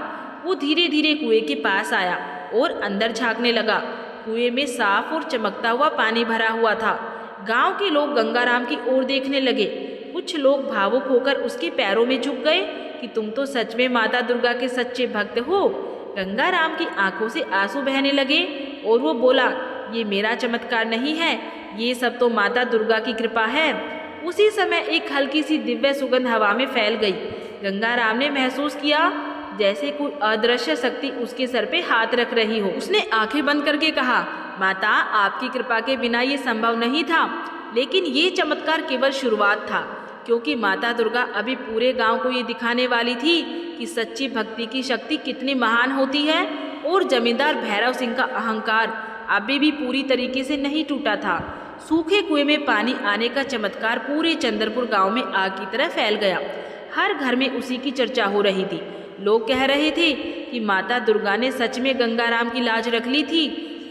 वो धीरे धीरे कुएं के पास आया और अंदर झांकने लगा। कुएं में साफ और चमकता हुआ पानी भरा हुआ था। गांव के लोग गंगाराम की ओर देखने लगे। कुछ लोग भावुक होकर उसके पैरों में झुक गए कि तुम तो सच में माता दुर्गा के सच्चे भक्त हो। गंगाराम की आंखों से आंसू बहने लगे और वो बोला, ये मेरा चमत्कार नहीं है, ये सब तो माता दुर्गा की कृपा है। उसी समय एक हल्की सी दिव्य सुगंध हवा में फैल गई। गंगाराम ने महसूस किया जैसे कोई अदृश्य शक्ति उसके सर पे हाथ रख रही हो। उसने आंखें बंद करके कहा, माता, आपकी कृपा के बिना ये संभव नहीं था। लेकिन ये चमत्कार केवल शुरुआत था, क्योंकि माता दुर्गा अभी पूरे गांव को ये दिखाने वाली थी कि सच्ची भक्ति की शक्ति कितनी महान होती है। और जमींदार भैरव सिंह का अहंकार अभी भी पूरी तरीके से नहीं टूटा था। सूखे कुएं में पानी आने का चमत्कार पूरे चंद्रपुर गांव में आग की तरह फैल गया। हर घर में उसी की चर्चा हो रही थी। लोग कह रहे थे कि माता दुर्गा ने सच में गंगाराम की लाज रख ली थी।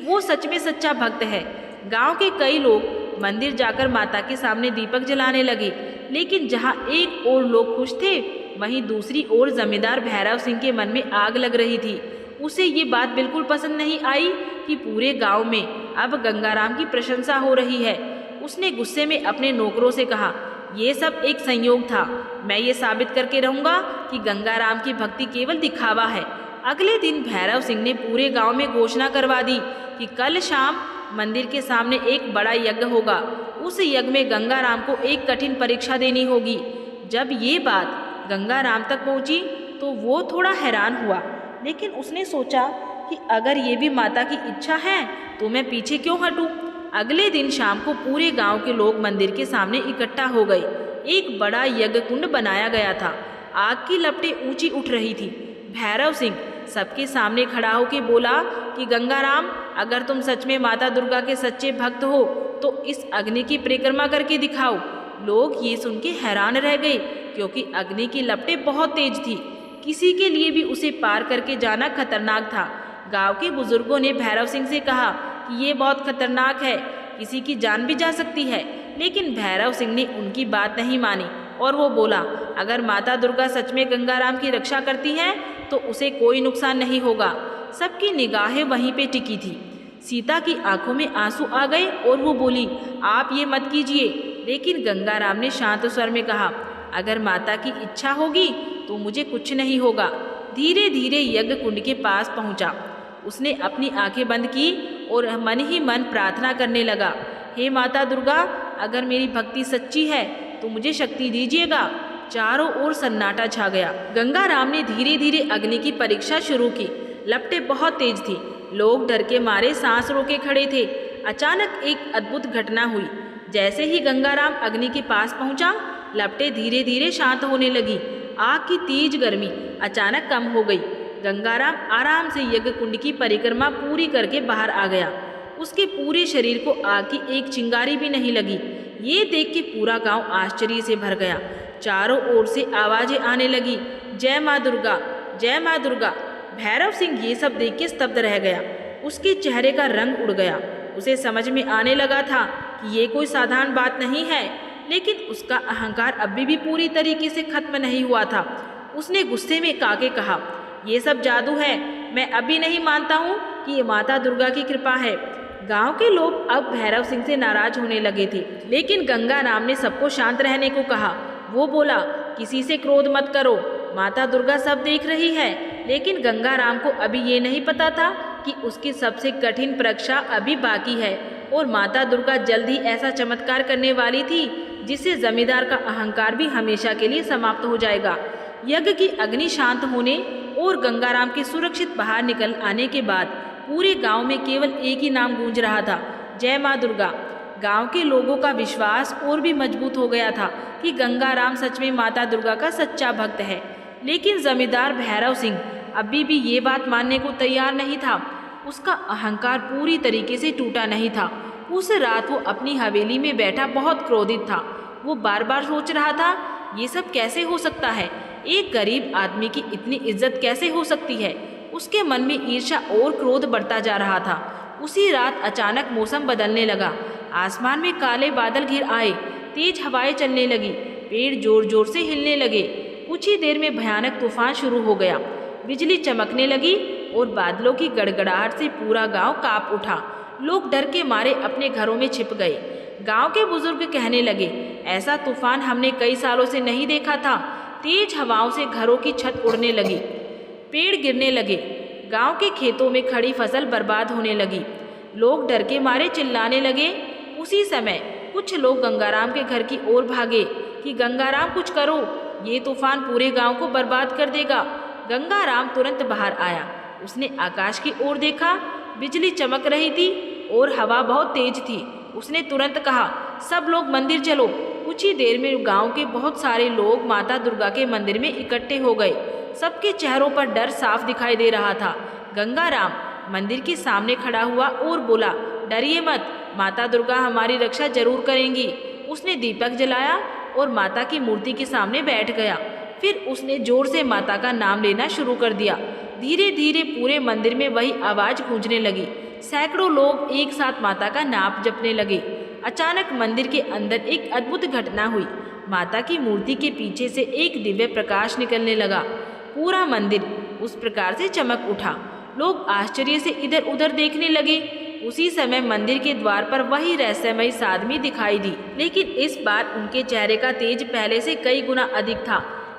वो सच में सच्चा भक्त है। गांव के कई लोग मंदिर जाकर माता के सामने दीपक जलाने लगे। लेकिन जहां एक ओर लोग खुश थे, वहीं दूसरी ओर जमींदार भैरव सिंह के मन में आग लग रही थी। उसे ये बात बिल्कुल पसंद नहीं आई कि पूरे गांव में अब गंगाराम की प्रशंसा हो रही है। उसने गुस्से में अपने नौकरों से कहा, ये सब एक संयोग था। मैं ये साबित करके रहूँगा कि गंगाराम की भक्ति केवल दिखावा है। अगले दिन भैरव सिंह ने पूरे गांव में घोषणा करवा दी कि कल शाम मंदिर के सामने एक बड़ा यज्ञ होगा। उस यज्ञ में गंगाराम को एक कठिन परीक्षा देनी होगी। जब ये बात गंगाराम तक पहुंची तो वो थोड़ा हैरान हुआ, लेकिन उसने सोचा कि अगर ये भी माता की इच्छा है तो मैं पीछे क्यों हटूं। अगले दिन शाम को पूरे गांव के लोग मंदिर के सामने इकट्ठा हो गए। एक बड़ा यज्ञ कुंड बनाया गया था। आग की लपटें ऊंची उठ रही थी। भैरव सिंह सबके सामने खड़ा होकर बोला कि गंगाराम, अगर तुम सच में माता दुर्गा के सच्चे भक्त हो तो इस अग्नि की परिक्रमा करके दिखाओ। लोग ये सुन के हैरान रह गए, क्योंकि अग्नि की लपटें बहुत तेज थी। किसी के लिए भी उसे पार करके जाना खतरनाक था। गांव के बुजुर्गों ने भैरव सिंह से कहा कि ये बहुत खतरनाक है, किसी की जान भी जा सकती है। लेकिन भैरव सिंह ने उनकी बात नहीं मानी और वो बोला, अगर माता दुर्गा सच में गंगाराम की रक्षा करती है तो उसे कोई नुकसान नहीं होगा। सबकी निगाहें वहीं पे टिकी थी। सीता की आंखों में आंसू आ गए और वो बोली, आप ये मत कीजिए। लेकिन गंगाराम ने शांत स्वर में कहा, अगर माता की इच्छा होगी तो मुझे कुछ नहीं होगा। धीरे धीरे यज्ञ कुंड के पास पहुंचा। उसने अपनी आंखें बंद की और मन ही मन प्रार्थना करने लगा, हे माता दुर्गा, अगर मेरी भक्ति सच्ची है तो मुझे शक्ति दीजिएगा। चारों ओर सन्नाटा छा गया। गंगाराम ने धीरे धीरे अग्नि की परीक्षा शुरू की। लपटें बहुत तेज थी। लोग डर के मारे सांस रोके खड़े थे। अचानक एक अद्भुत घटना हुई। जैसे ही गंगाराम अग्नि के पास पहुंचा, लपटें धीरे धीरे शांत होने लगी। आग की तेज गर्मी अचानक कम हो गई। गंगाराम आराम से यज्ञ कुंड की परिक्रमा पूरी करके बाहर आ गया। उसके पूरे शरीर को आग की एक चिंगारी भी नहीं लगी। ये देख के पूरा गांव आश्चर्य से भर गया। चारों ओर से आवाजें आने लगी, जय माँ दुर्गा, जय माँ दुर्गा। भैरव सिंह ये सब देख के स्तब्ध रह गया। उसके चेहरे का रंग उड़ गया। उसे समझ में आने लगा था कि ये कोई साधारण बात नहीं है, लेकिन उसका अहंकार अभी भी पूरी तरीके से खत्म नहीं हुआ था। उसने गुस्से में काके कहा, ये सब जादू है, मैं अभी नहीं मानता हूँ कि ये माता दुर्गा की कृपा है। गांव के लोग अब भैरव सिंह से नाराज होने लगे थे, लेकिन गंगाराम ने सबको शांत रहने को कहा। वो बोला, किसी से क्रोध मत करो, माता दुर्गा सब देख रही है। लेकिन गंगाराम को अभी ये नहीं पता था कि उसकी सबसे कठिन परीक्षा अभी बाकी है और माता दुर्गा जल्द ही ऐसा चमत्कार करने वाली थी जिससे जमींदार का अहंकार भी हमेशा के लिए समाप्त हो जाएगा। यज्ञ की अग्नि शांत होने और गंगाराम के सुरक्षित बाहर निकल आने के बाद पूरे गांव में केवल एक ही नाम गूंज रहा था, जय माँ दुर्गा। गांव के लोगों का विश्वास और भी मजबूत हो गया था कि गंगाराम सच में माता दुर्गा का सच्चा भक्त है। लेकिन जमींदार भैरव सिंह अभी भी ये बात मानने को तैयार नहीं था। उसका अहंकार पूरी तरीके से टूटा नहीं था। उस रात वो अपनी हवेली में बैठा बहुत क्रोधित था। वो बार बार सोच रहा था, ये सब कैसे हो सकता है, एक गरीब आदमी की इतनी इज्जत कैसे हो सकती है। उसके मन में ईर्ष्या और क्रोध बढ़ता जा रहा था। उसी रात अचानक मौसम बदलने लगा। आसमान में काले बादल घिर आए, तेज हवाएं चलने लगी, पेड़ जोर जोर से हिलने लगे। कुछ ही देर में भयानक तूफान शुरू हो गया। बिजली चमकने लगी और बादलों की गड़गड़ाहट से पूरा गांव कांप उठा। लोग डर के मारे अपने घरों में छिप गए। गांव के बुजुर्ग कहने लगे, ऐसा तूफान हमने कई सालों से नहीं देखा था। तेज हवाओं से घरों की छत उड़ने लगी, पेड़ गिरने लगे, गांव के खेतों में खड़ी फसल बर्बाद होने लगी। लोग डर के मारे चिल्लाने लगे। उसी समय कुछ लोग गंगाराम के घर की ओर भागे कि गंगाराम कुछ करो, ये तूफान पूरे गांव को बर्बाद कर देगा। गंगाराम तुरंत बाहर आया। उसने आकाश की ओर देखा, बिजली चमक रही थी और हवा बहुत तेज थी। उसने तुरंत कहा, सब लोग मंदिर चलो। कुछ ही देर में गांव के बहुत सारे लोग माता दुर्गा के मंदिर में इकट्ठे हो गए। सबके चेहरों पर डर साफ दिखाई दे रहा था। गंगाराम मंदिर के सामने खड़ा हुआ और बोला, डरिए मत, माता दुर्गा हमारी रक्षा जरूर करेंगी। उसने दीपक जलाया और माता की मूर्ति के सामने बैठ गया। फिर उसने जोर से माता का नाम लेना शुरू कर दिया। धीरे धीरे पूरे मंदिर में वही आवाज गूंजने लगी। सैकड़ों लोग एक साथ माता का नाम जपने लगे। अचानक मंदिर के अंदर एक अद्भुत घटना हुई। माता की मूर्ति के पीछे से एक दिव्य प्रकाश निकलने लगा। पूरा मंदिर उस प्रकार से चमक उठा। लोग आश्चर्य से इधर उधर देखने लगे। उसी समय मंदिर के द्वार पर वही रहस्यमयी साध्वी दिखाई दी, लेकिन इस बार उनके चेहरे का तेज पहले से कई गुना अधिक था।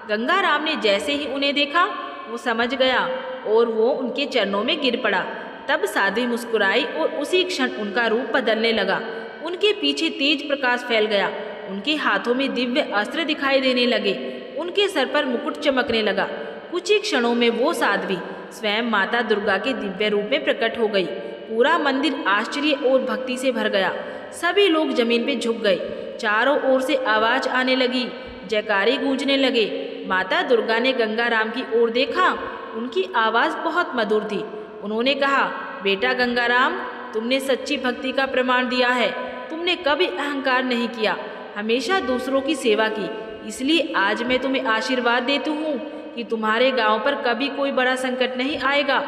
गंगाराम ने जैसे ही उन्हें देखा वो समझ गया और वो उनके चरणों में गिर पड़ा। तब साध्वी मुस्कुराई और उसी क्षण उनका रूप बदलने लगा। उनके पीछे तेज प्रकाश फैल गया, उनके हाथों में दिव्य अस्त्र दिखाई देने लगे, उनके सर पर मुकुट चमकने लगा। कुछ ही क्षणों में वो साध्वी स्वयं माता दुर्गा के दिव्य रूप में प्रकट हो गई। पूरा मंदिर आश्चर्य और भक्ति से भर गया। सभी लोग जमीन पे झुक गए। चारों ओर से आवाज आने लगी, जयकारे गूंजने लगे। माता दुर्गा ने गंगाराम की ओर देखा। उनकी आवाज बहुत मधुर थी। उन्होंने कहा, बेटा गंगाराम, तुमने सच्ची भक्ति का प्रमाण दिया है। तुमने कभी अहंकार नहीं किया, हमेशा दूसरों की सेवा की। इसलिए आज मैं तुम्हें आशीर्वाद देती हूँ कि तुम्हारे गांव पर कभी कोई बड़ा संकट नहीं आएगा।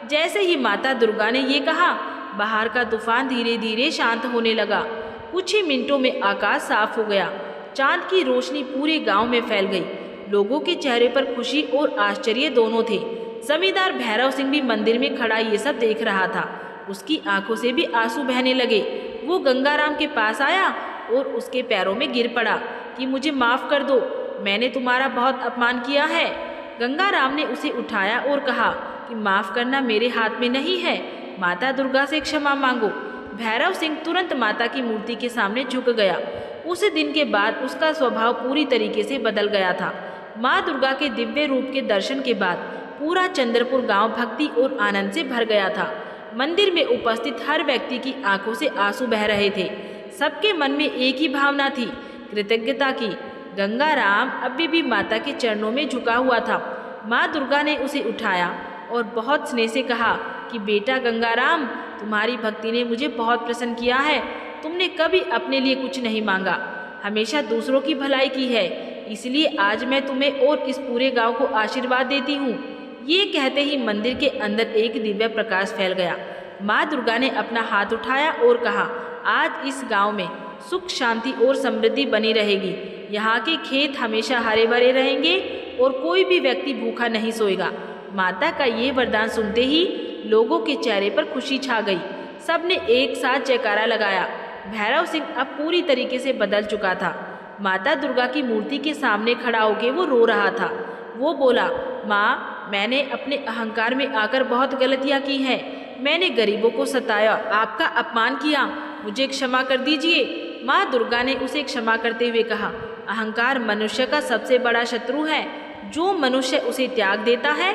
जैसे ही माता दुर्गा ने ये कहा, बाहर का तूफान धीरे धीरे शांत होने लगा। कुछ ही मिनटों में आकाश साफ हो गया। चांद की रोशनी पूरे गांव में फैल गई। लोगों के चेहरे पर खुशी और आश्चर्य दोनों थे। जमींदार भैरव सिंह भी मंदिर में खड़ा ये सब देख रहा था। उसकी आंखों से भी आंसू बहने लगे। वो गंगाराम के पास आया और उसके पैरों में गिर पड़ा कि मुझे माफ कर दो, मैंने तुम्हारा बहुत अपमान किया है। गंगाराम ने उसे उठाया और कहा कि माफ करना मेरे हाथ में नहीं है, माता दुर्गा से क्षमा मांगो। भैरव सिंह तुरंत माता की मूर्ति के सामने झुक गया। उस दिन के बाद उसका स्वभाव पूरी तरीके से बदल गया था। माँ दुर्गा के दिव्य रूप के दर्शन के बाद पूरा चंद्रपुर गांव भक्ति और आनंद से भर गया था। मंदिर में उपस्थित हर व्यक्ति की आंखों से आंसू बह रहे थे। सबके मन में एक ही भावना थी, कृतज्ञता की। गंगाराम अभी भी माता के चरणों में झुका हुआ था। माँ दुर्गा ने उसे उठाया और बहुत स्नेह से कहा कि बेटा गंगाराम, तुम्हारी भक्ति ने मुझे बहुत प्रसन्न किया है। तुमने कभी अपने लिए कुछ नहीं मांगा, हमेशा दूसरों की भलाई की है। इसलिए आज मैं तुम्हें और इस पूरे गांव को आशीर्वाद देती हूँ। ये कहते ही मंदिर के अंदर एक दिव्य प्रकाश फैल गया। माँ दुर्गा ने अपना हाथ उठाया और कहा, आज इस गांव में सुख शांति और समृद्धि बनी रहेगी। यहाँ के खेत हमेशा हरे भरे रहेंगे और कोई भी व्यक्ति भूखा नहीं सोएगा। माता का ये वरदान सुनते ही लोगों के चेहरे पर खुशी छा गई। सबने एक साथ जयकारा लगाया। भैरव सिंह अब पूरी तरीके से बदल चुका था। माता दुर्गा की मूर्ति के सामने खड़ा होकर वो रो रहा था। वो बोला, माँ, मैंने अपने अहंकार में आकर बहुत गलतियाँ की हैं। मैंने गरीबों को सताया, आपका अपमान किया, मुझे क्षमा कर दीजिए। माँ दुर्गा ने उसे क्षमा करते हुए कहा, अहंकार मनुष्य का सबसे बड़ा शत्रु है। जो मनुष्य उसे त्याग देता है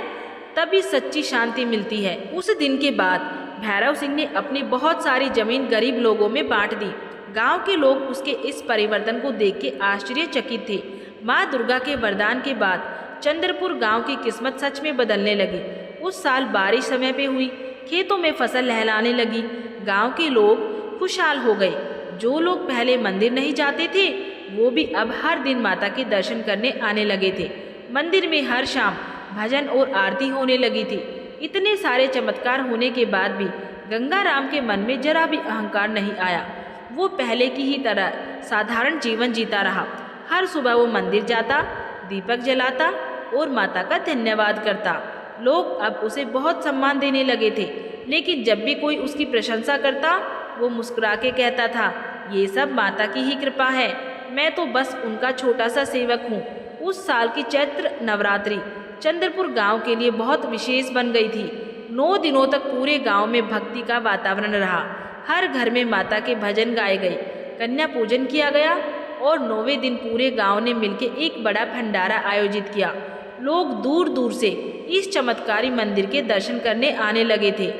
तभी सच्ची शांति मिलती है। उस दिन के बाद भैरव सिंह ने अपनी बहुत सारी जमीन गरीब लोगों में बांट दी। गांव के लोग उसके इस परिवर्तन को देख के आश्चर्यचकित थे। माँ दुर्गा के वरदान के बाद चंद्रपुर गांव की किस्मत सच में बदलने लगी। उस साल बारिश समय पे हुई, खेतों में फसल लहलाने लगी। गांव के लोग खुशहाल हो गए। जो लोग पहले मंदिर नहीं जाते थे वो भी अब हर दिन माता के दर्शन करने आने लगे थे। मंदिर में हर शाम भजन और आरती होने लगी थी। इतने सारे चमत्कार होने के बाद भी गंगाराम के मन में जरा भी अहंकार नहीं आया। वो पहले की ही तरह साधारण जीवन जीता रहा। हर सुबह वो मंदिर जाता, दीपक जलाता और माता का धन्यवाद करता। लोग अब उसे बहुत सम्मान देने लगे थे, लेकिन जब भी कोई उसकी प्रशंसा करता वो मुस्कुरा के कहता था, ये सब माता की ही कृपा है, मैं तो बस उनका छोटा सा सेवक हूँ। उस साल की चैत्र नवरात्रि चंद्रपुर गांव के लिए बहुत विशेष बन गई थी। 9 दिनों तक पूरे गांव में भक्ति का वातावरण रहा। हर घर में माता के भजन गाए गए, कन्या पूजन किया गया और 9वें दिन पूरे गांव ने मिलकर एक बड़ा भंडारा आयोजित किया। लोग दूर दूर से इस चमत्कारी मंदिर के दर्शन करने आने लगे थे।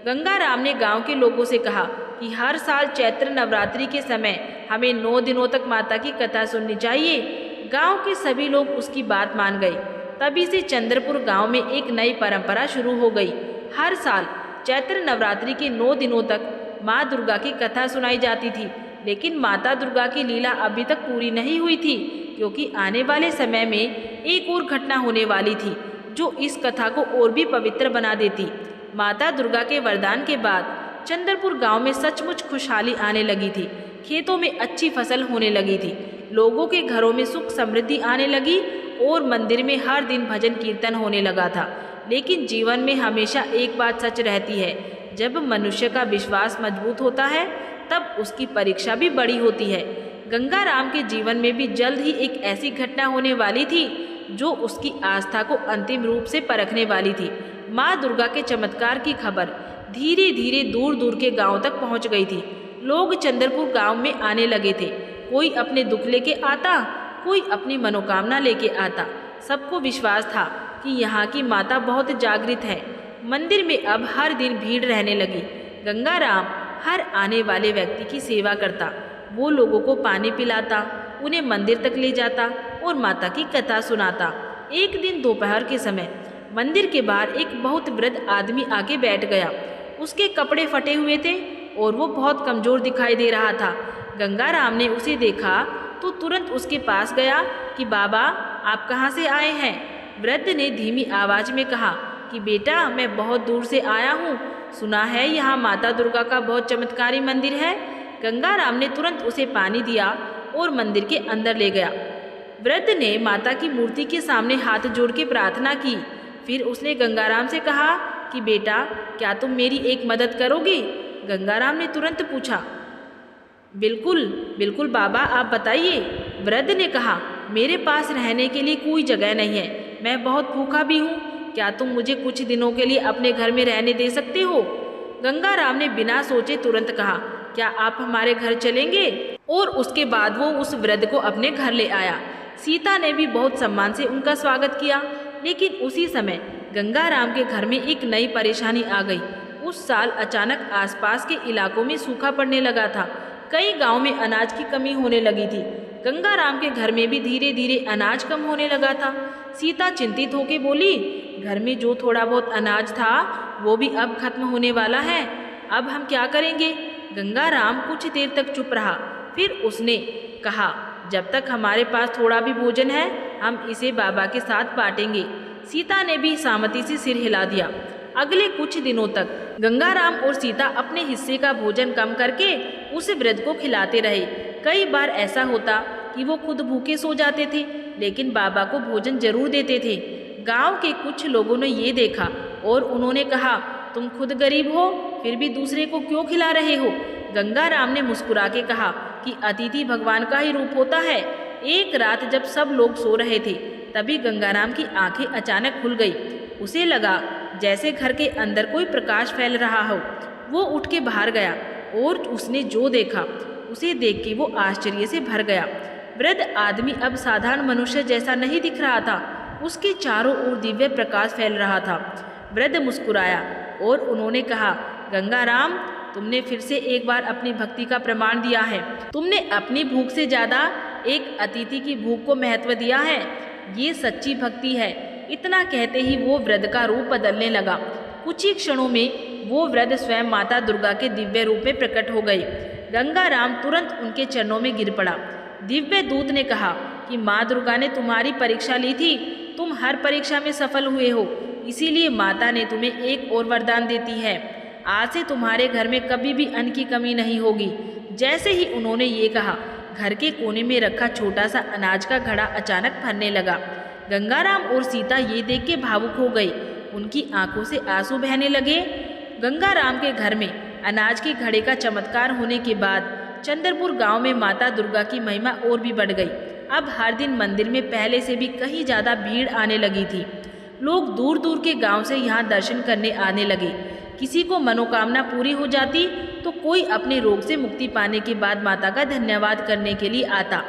गंगाराम ने गांव के लोगों से कहा कि हर साल चैत्र नवरात्रि के समय हमें 9 दिनों तक माता की कथा सुननी चाहिए। गांव के सभी लोग उसकी बात मान गए। तभी से चंद्रपुर गांव में एक नई परंपरा शुरू हो गई। हर साल चैत्र नवरात्रि के 9 दिनों तक माँ दुर्गा की कथा सुनाई जाती थी। लेकिन माता दुर्गा की लीला अभी तक पूरी नहीं हुई थी, क्योंकि आने वाले समय में एक और घटना होने वाली थी जो इस कथा को और भी पवित्र बना देती। माता दुर्गा के वरदान के बाद चंद्रपुर गांव में सचमुच खुशहाली आने लगी थी। खेतों में अच्छी फसल होने लगी थी, लोगों के घरों में सुख समृद्धि आने लगी और मंदिर में हर दिन भजन कीर्तन होने लगा था। लेकिन जीवन में हमेशा एक बात सच रहती है, जब मनुष्य का विश्वास मजबूत होता है तब उसकी परीक्षा भी बड़ी होती है। गंगाराम के जीवन में भी जल्द ही एक ऐसी घटना होने वाली थी जो उसकी आस्था को अंतिम रूप से परखने वाली थी। माँ दुर्गा के चमत्कार की खबर धीरे धीरे दूर दूर के गांव तक पहुंच गई थी। लोग चंद्रपुर गांव में आने लगे थे। कोई अपने दुख लेके आता, कोई अपनी मनोकामना लेके आता। सबको विश्वास था कि यहाँ की माता बहुत जागृत है। मंदिर में अब हर दिन भीड़ रहने लगी। गंगाराम हर आने वाले व्यक्ति की सेवा करता। वो लोगों को पानी पिलाता, उन्हें मंदिर तक ले जाता और माता की कथा सुनाता। एक दिन दोपहर के समय मंदिर के बाहर एक बहुत वृद्ध आदमी आके बैठ गया। उसके कपड़े फटे हुए थे और वो बहुत कमजोर दिखाई दे रहा था। गंगाराम ने उसे देखा तो तुरंत उसके पास गया कि बाबा, आप कहाँ से आए हैं? वृद्ध ने धीमी आवाज में कहा कि बेटा, मैं बहुत दूर से आया हूँ। सुना है यहाँ माता दुर्गा का बहुत चमत्कारी मंदिर है। गंगाराम ने तुरंत उसे पानी दिया और मंदिर के अंदर ले गया। वृद्ध ने माता की मूर्ति के सामने हाथ जोड़ के प्रार्थना की। फिर उसने गंगाराम से कहा कि बेटा, क्या तुम मेरी एक मदद करोगे? गंगाराम ने तुरंत पूछा। बिल्कुल बिल्कुल बाबा, आप बताइए। वृद्ध ने कहा, मेरे पास रहने के लिए कोई जगह नहीं है। मैं बहुत भूखा भी हूँ। क्या तुम मुझे कुछ दिनों के लिए अपने घर में रहने दे सकते हो? गंगाराम ने बिना सोचे तुरंत कहा, क्या आप हमारे घर चलेंगे? और उसके बाद वो उस वृद्ध को अपने घर ले आया। सीता ने भी बहुत सम्मान से उनका स्वागत किया। लेकिन उसी समय गंगाराम के घर में एक नई परेशानी आ गई। उस साल अचानक आसपास के इलाकों में सूखा पड़ने लगा था। कई गांव में अनाज की कमी होने लगी थी। गंगाराम के घर में भी धीरे धीरे अनाज कम होने लगा था। सीता चिंतित होकर बोली, घर में जो थोड़ा बहुत अनाज था वो भी अब खत्म होने वाला है। अब हम क्या करेंगे? गंगाराम कुछ देर तक चुप रहा। फिर उसने कहा, जब तक हमारे पास थोड़ा भी भोजन है हम इसे बाबा के साथ बांटेंगे। सीता ने भी सहमति से सिर हिला दिया। अगले कुछ दिनों तक गंगाराम और सीता अपने हिस्से का भोजन कम करके उस वृद्ध को खिलाते रहे। कई बार ऐसा होता कि वो खुद भूखे सो जाते थे, लेकिन बाबा को भोजन जरूर देते थे। गांव के कुछ लोगों ने ये देखा और उन्होंने कहा, तुम खुद गरीब हो फिर भी दूसरे को क्यों खिला रहे हो? गंगाराम ने मुस्कुरा के कहा कि अतिथि भगवान का ही रूप होता है। एक रात जब सब लोग सो रहे थे तभी गंगाराम की आंखें अचानक खुल गई। उसे लगा जैसे घर के अंदर कोई प्रकाश फैल रहा हो। वो उठ के बाहर गया और उसने जो देखा उसे देख के वो आश्चर्य से भर गया। वृद्ध आदमी अब साधारण मनुष्य जैसा नहीं दिख रहा था। उसके चारों ओर दिव्य प्रकाश फैल रहा था। वृद्ध मुस्कुराया और उन्होंने कहा, गंगाराम, तुमने फिर से एक बार अपनी भक्ति का प्रमाण दिया है। तुमने अपनी भूख से ज़्यादा एक अतिथि की भूख को महत्व दिया है। ये सच्ची भक्ति है। इतना कहते ही वो वृद्ध का रूप बदलने लगा। कुछ ही क्षणों में वो वृद्ध स्वयं माता दुर्गा के दिव्य रूप में प्रकट हो गई। गंगाराम तुरंत उनके चरणों में गिर पड़ा। दिव्य दूत ने कहा कि माँ दुर्गा ने तुम्हारी परीक्षा ली थी। तुम हर परीक्षा में सफल हुए हो, इसीलिए माता ने तुम्हें एक और वरदान देती है। आज से तुम्हारे घर में कभी भी अन्न की कमी नहीं होगी। जैसे ही उन्होंने ये कहा, घर के कोने में रखा छोटा सा अनाज का घड़ा अचानक भरने लगा। गंगाराम और सीता ये देख के भावुक हो गई। उनकी आंखों से आंसू बहने लगे। गंगाराम के घर में अनाज के घड़े का चमत्कार होने के बाद चंद्रपुर गांव में माता दुर्गा की महिमा और भी बढ़ गई। अब हर दिन मंदिर में पहले से भी कहीं ज़्यादा भीड़ आने लगी थी। लोग दूर दूर के गांव से यहाँ दर्शन करने आने लगे। किसी को मनोकामना पूरी हो जाती तो कोई अपने रोग से मुक्ति पाने के बाद माता का धन्यवाद करने के लिए आता।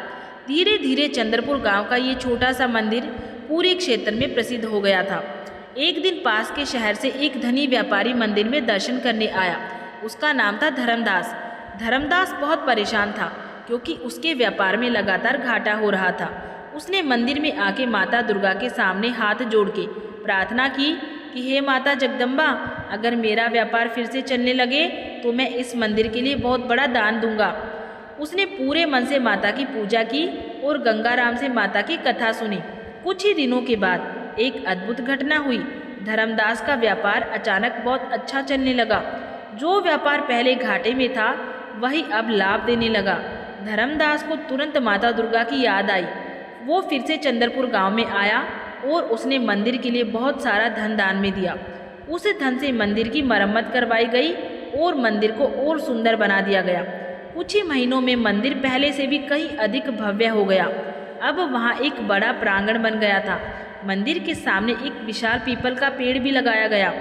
धीरे धीरे चंद्रपुर गांव का ये छोटा सा मंदिर पूरे क्षेत्र में प्रसिद्ध हो गया था। एक दिन पास के शहर से एक धनी व्यापारी मंदिर में दर्शन करने आया। उसका नाम था धर्मदास। धर्मदास बहुत परेशान था क्योंकि उसके व्यापार में लगातार घाटा हो रहा था। उसने मंदिर में आके माता दुर्गा के सामने हाथ जोड़ के प्रार्थना की कि हे माता जगदम्बा, अगर मेरा व्यापार फिर से चलने लगे तो मैं इस मंदिर के लिए बहुत बड़ा दान दूंगा। उसने पूरे मन से माता की पूजा की और गंगाराम से माता की कथा सुनी। कुछ ही दिनों के बाद एक अद्भुत घटना हुई। धर्मदास का व्यापार अचानक बहुत अच्छा चलने लगा। जो व्यापार पहले घाटे में था वही अब लाभ देने लगा। धर्मदास को तुरंत माता दुर्गा की याद आई। वो फिर से चंद्रपुर गांव में आया और उसने मंदिर के लिए बहुत सारा धन दान में दिया। उस धन से मंदिर की मरम्मत करवाई गई और मंदिर को और सुंदर बना दिया गया। कुछ ही महीनों में मंदिर पहले से भी कहीं अधिक भव्य हो गया। अब वहाँ एक बड़ा प्रांगण बन गया था। मंदिर के सामने एक विशाल पीपल का पेड़ भी लगाया गया।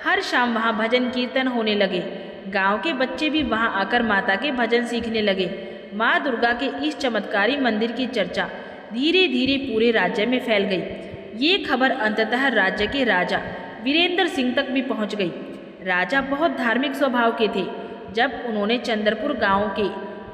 हर शाम वहाँ भजन कीर्तन होने लगे। गांव के बच्चे भी वहाँ आकर माता के भजन सीखने लगे। माँ दुर्गा के इस चमत्कारी मंदिर की चर्चा धीरे धीरे पूरे राज्य में फैल गई। ये खबर अंततः राज्य के राजा वीरेंद्र सिंह तक भी पहुँच गई। राजा बहुत धार्मिक स्वभाव के थे। जब उन्होंने चंद्रपुर गांव के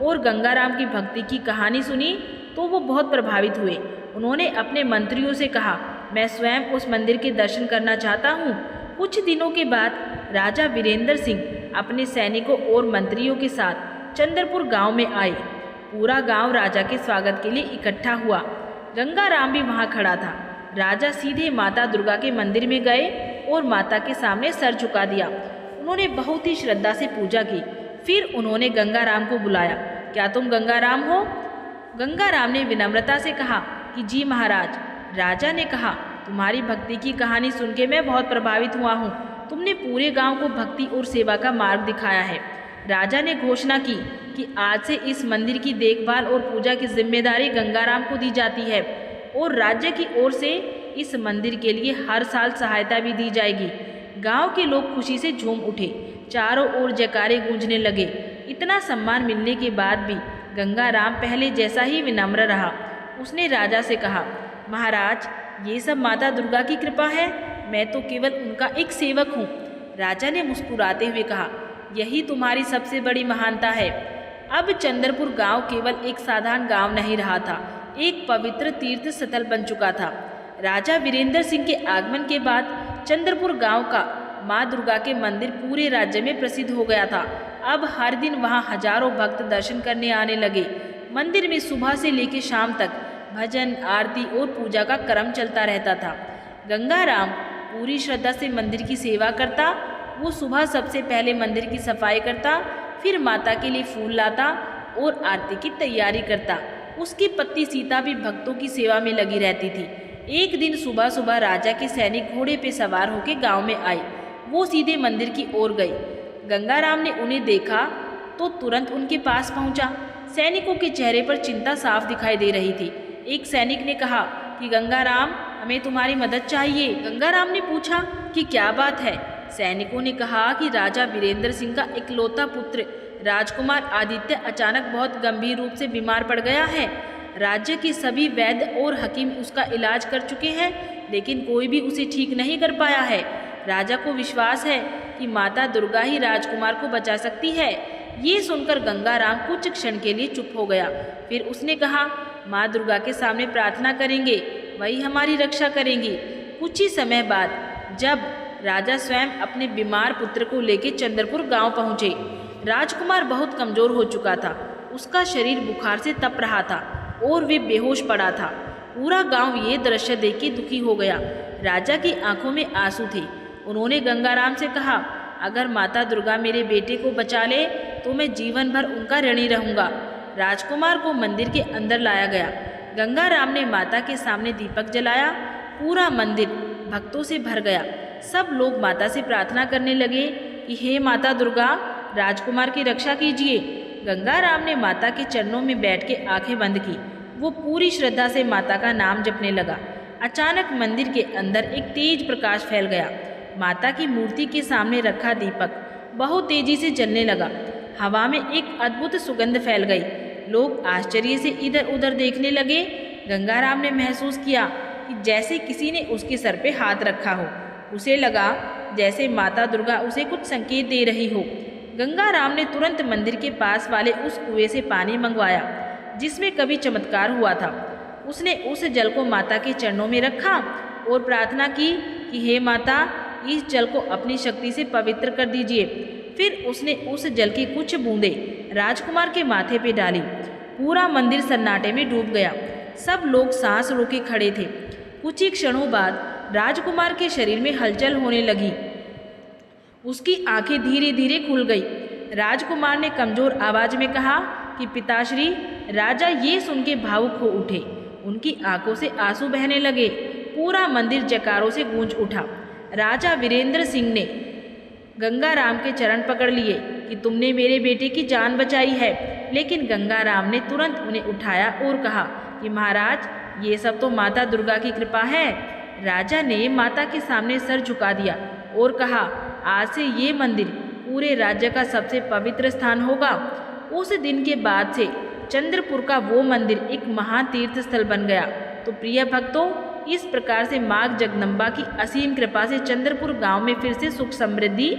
और गंगाराम की भक्ति की कहानी सुनी तो वो बहुत प्रभावित हुए। उन्होंने अपने मंत्रियों से कहा, मैं स्वयं उस मंदिर के दर्शन करना चाहता हूँ। कुछ दिनों के बाद राजा वीरेंद्र सिंह अपने सैनिकों और मंत्रियों के साथ चंद्रपुर गांव में आए। पूरा गांव राजा के स्वागत के लिए इकट्ठा हुआ। गंगाराम भी वहां खड़ा था। राजा सीधे माता दुर्गा के मंदिर में गए और माता के सामने सर झुका दिया। उन्होंने बहुत ही श्रद्धा से पूजा की। फिर उन्होंने गंगाराम को बुलाया। क्या तुम गंगाराम हो? गंगाराम ने विनम्रता से कहा कि जी महाराज। राजा ने कहा, तुम्हारी भक्ति की कहानी सुन के मैं बहुत प्रभावित हुआ हूँ। तुमने पूरे गांव को भक्ति और सेवा का मार्ग दिखाया है। राजा ने घोषणा की कि आज से इस मंदिर की देखभाल और पूजा की जिम्मेदारी गंगाराम को दी जाती है और राज्य की ओर से इस मंदिर के लिए हर साल सहायता भी दी जाएगी। गांव के लोग खुशी से झूम उठे। चारों ओर जयकारे गूंजने लगे। इतना सम्मान मिलने के बाद भी गंगाराम पहले जैसा ही विनम्र रहा। उसने राजा से कहा, महाराज, ये सब माता दुर्गा की कृपा है। मैं तो केवल उनका एक सेवक हूँ। राजा ने मुस्कुराते हुए कहा, यही तुम्हारी सबसे बड़ी महानता है। अब चंद्रपुर गांव केवल एक साधारण गांव नहीं रहा था, एक पवित्र तीर्थ स्थल बन चुका था। राजा वीरेंद्र सिंह के आगमन के बाद चंद्रपुर गांव का माँ दुर्गा के मंदिर पूरे राज्य में प्रसिद्ध हो गया था। अब हर दिन वहां हजारों भक्त दर्शन करने आने लगे। मंदिर में सुबह से लेकर शाम तक भजन, आरती और पूजा का क्रम चलता रहता था। गंगाराम पूरी श्रद्धा से मंदिर की सेवा करता। वो सुबह सबसे पहले मंदिर की सफाई करता, फिर माता के लिए फूल लाता और आरती की तैयारी करता। उसकी पत्नी सीता भी भक्तों की सेवा में लगी रहती थी। एक दिन सुबह सुबह राजा के सैनिक घोड़े पे सवार होकर गांव में आए। वो सीधे मंदिर की ओर गए। गंगाराम ने उन्हें देखा तो तुरंत उनके पास पहुंचा। सैनिकों के चेहरे पर चिंता साफ दिखाई दे रही थी। एक सैनिक ने कहा कि गंगाराम, हमें तुम्हारी मदद चाहिए। गंगाराम ने पूछा कि क्या बात है। सैनिकों ने कहा कि राजा वीरेंद्र सिंह का इकलौता पुत्र राजकुमार आदित्य अचानक बहुत गंभीर रूप से बीमार पड़ गया है। राज्य के सभी वैद्य और हकीम उसका इलाज कर चुके हैं, लेकिन कोई भी उसे ठीक नहीं कर पाया है। राजा को विश्वास है कि माता दुर्गा ही राजकुमार को बचा सकती है। ये सुनकर गंगाराम कुछ क्षण के लिए चुप हो गया। फिर उसने कहा, माँ दुर्गा के सामने प्रार्थना करेंगे, वही हमारी रक्षा करेंगी। कुछ ही समय बाद जब राजा स्वयं अपने बीमार पुत्र को लेकर चंद्रपुर गांव पहुंचे, राजकुमार बहुत कमजोर हो चुका था। उसका शरीर बुखार से तप रहा था और वे बेहोश पड़ा था। पूरा गांव ये दृश्य देख के दुखी हो गया। राजा की आंखों में आंसू थे। उन्होंने गंगाराम से कहा, अगर माता दुर्गा मेरे बेटे को बचा ले तो मैं जीवन भर उनका ऋणी रहूंगा। राजकुमार को मंदिर के अंदर लाया गया। गंगाराम ने माता के सामने दीपक जलाया। पूरा मंदिर भक्तों से भर गया। सब लोग माता से प्रार्थना करने लगे कि हे माता दुर्गा, राजकुमार की रक्षा कीजिए। गंगाराम ने माता के चरणों में बैठ के आंखें बंद की। वो पूरी श्रद्धा से माता का नाम जपने लगा। अचानक मंदिर के अंदर एक तेज प्रकाश फैल गया। माता की मूर्ति के सामने रखा दीपक बहुत तेजी से जलने लगा। हवा में एक अद्भुत सुगंध फैल गई। लोग आश्चर्य से इधर उधर देखने लगे। गंगाराम ने महसूस किया कि जैसे किसी ने उसके सर पे हाथ रखा हो। उसे लगा जैसे माता दुर्गा उसे कुछ संकेत दे रही हो। गंगाराम ने तुरंत मंदिर के पास वाले उस कुएं से पानी मंगवाया जिसमें कभी चमत्कार हुआ था। उसने उस जल को माता के चरणों में रखा और प्रार्थना की कि हे माता, इस जल को अपनी शक्ति से पवित्र कर दीजिए। फिर उसने उस जल की कुछ बूंदें राजकुमार के माथे पे डाली। पूरा मंदिर सन्नाटे में डूब गया। सब लोग सांस रोके खड़े थे। कुछ ही क्षणों बाद राजकुमार के शरीर में हलचल होने लगी। उसकी आंखें धीरे धीरे खुल गई। राजकुमार ने कमजोर आवाज में कहा कि पिताश्री। राजा ये सुन के भावुक हो उठे। उनकी आंखों से आंसू बहने लगे। पूरा मंदिर जयकारों से गूंज उठा। राजा वीरेंद्र सिंह ने गंगाराम के चरण पकड़ लिए कि तुमने मेरे बेटे की जान बचाई है, लेकिन गंगाराम ने तुरंत उन्हें उठाया और कहा कि महाराज ये सब तो माता दुर्गा की कृपा है। राजा ने माता के सामने सर झुका दिया और कहा, आज से ये मंदिर पूरे राज्य का सबसे पवित्र स्थान होगा। उस दिन के बाद से चंद्रपुर का वो मंदिर एक महान तीर्थ स्थल बन गया। तो प्रिय भक्तों, इस प्रकार से माँ जगदम्बा की असीम कृपा से चंद्रपुर गांव में फिर से सुख समृद्धि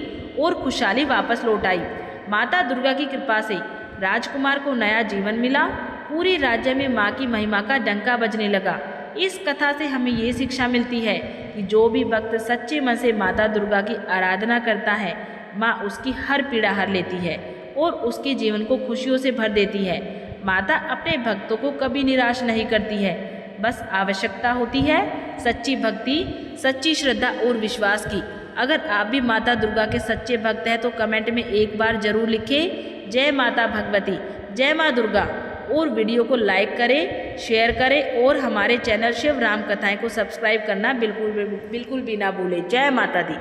और खुशहाली वापस लौट आई। माता दुर्गा की कृपा से राजकुमार को नया जीवन मिला। पूरे राज्य में माँ की महिमा का डंका बजने लगा। इस कथा से हमें ये शिक्षा मिलती है कि जो भी भक्त सच्चे मन से माता दुर्गा की आराधना करता है, माँ उसकी हर पीड़ा हर लेती है और उसके जीवन को खुशियों से भर देती है। माता अपने भक्तों को कभी निराश नहीं करती है। बस आवश्यकता होती है सच्ची भक्ति, सच्ची श्रद्धा और विश्वास की। अगर आप भी माता दुर्गा के सच्चे भक्त हैं तो कमेंट में एक बार जरूर लिखें, जय माता भगवती, जय माँ दुर्गा। और वीडियो को लाइक करें, शेयर करें और हमारे चैनल शिव राम कथाएं को सब्सक्राइब करना बिल्कुल भी ना भूलें। जय माता दी।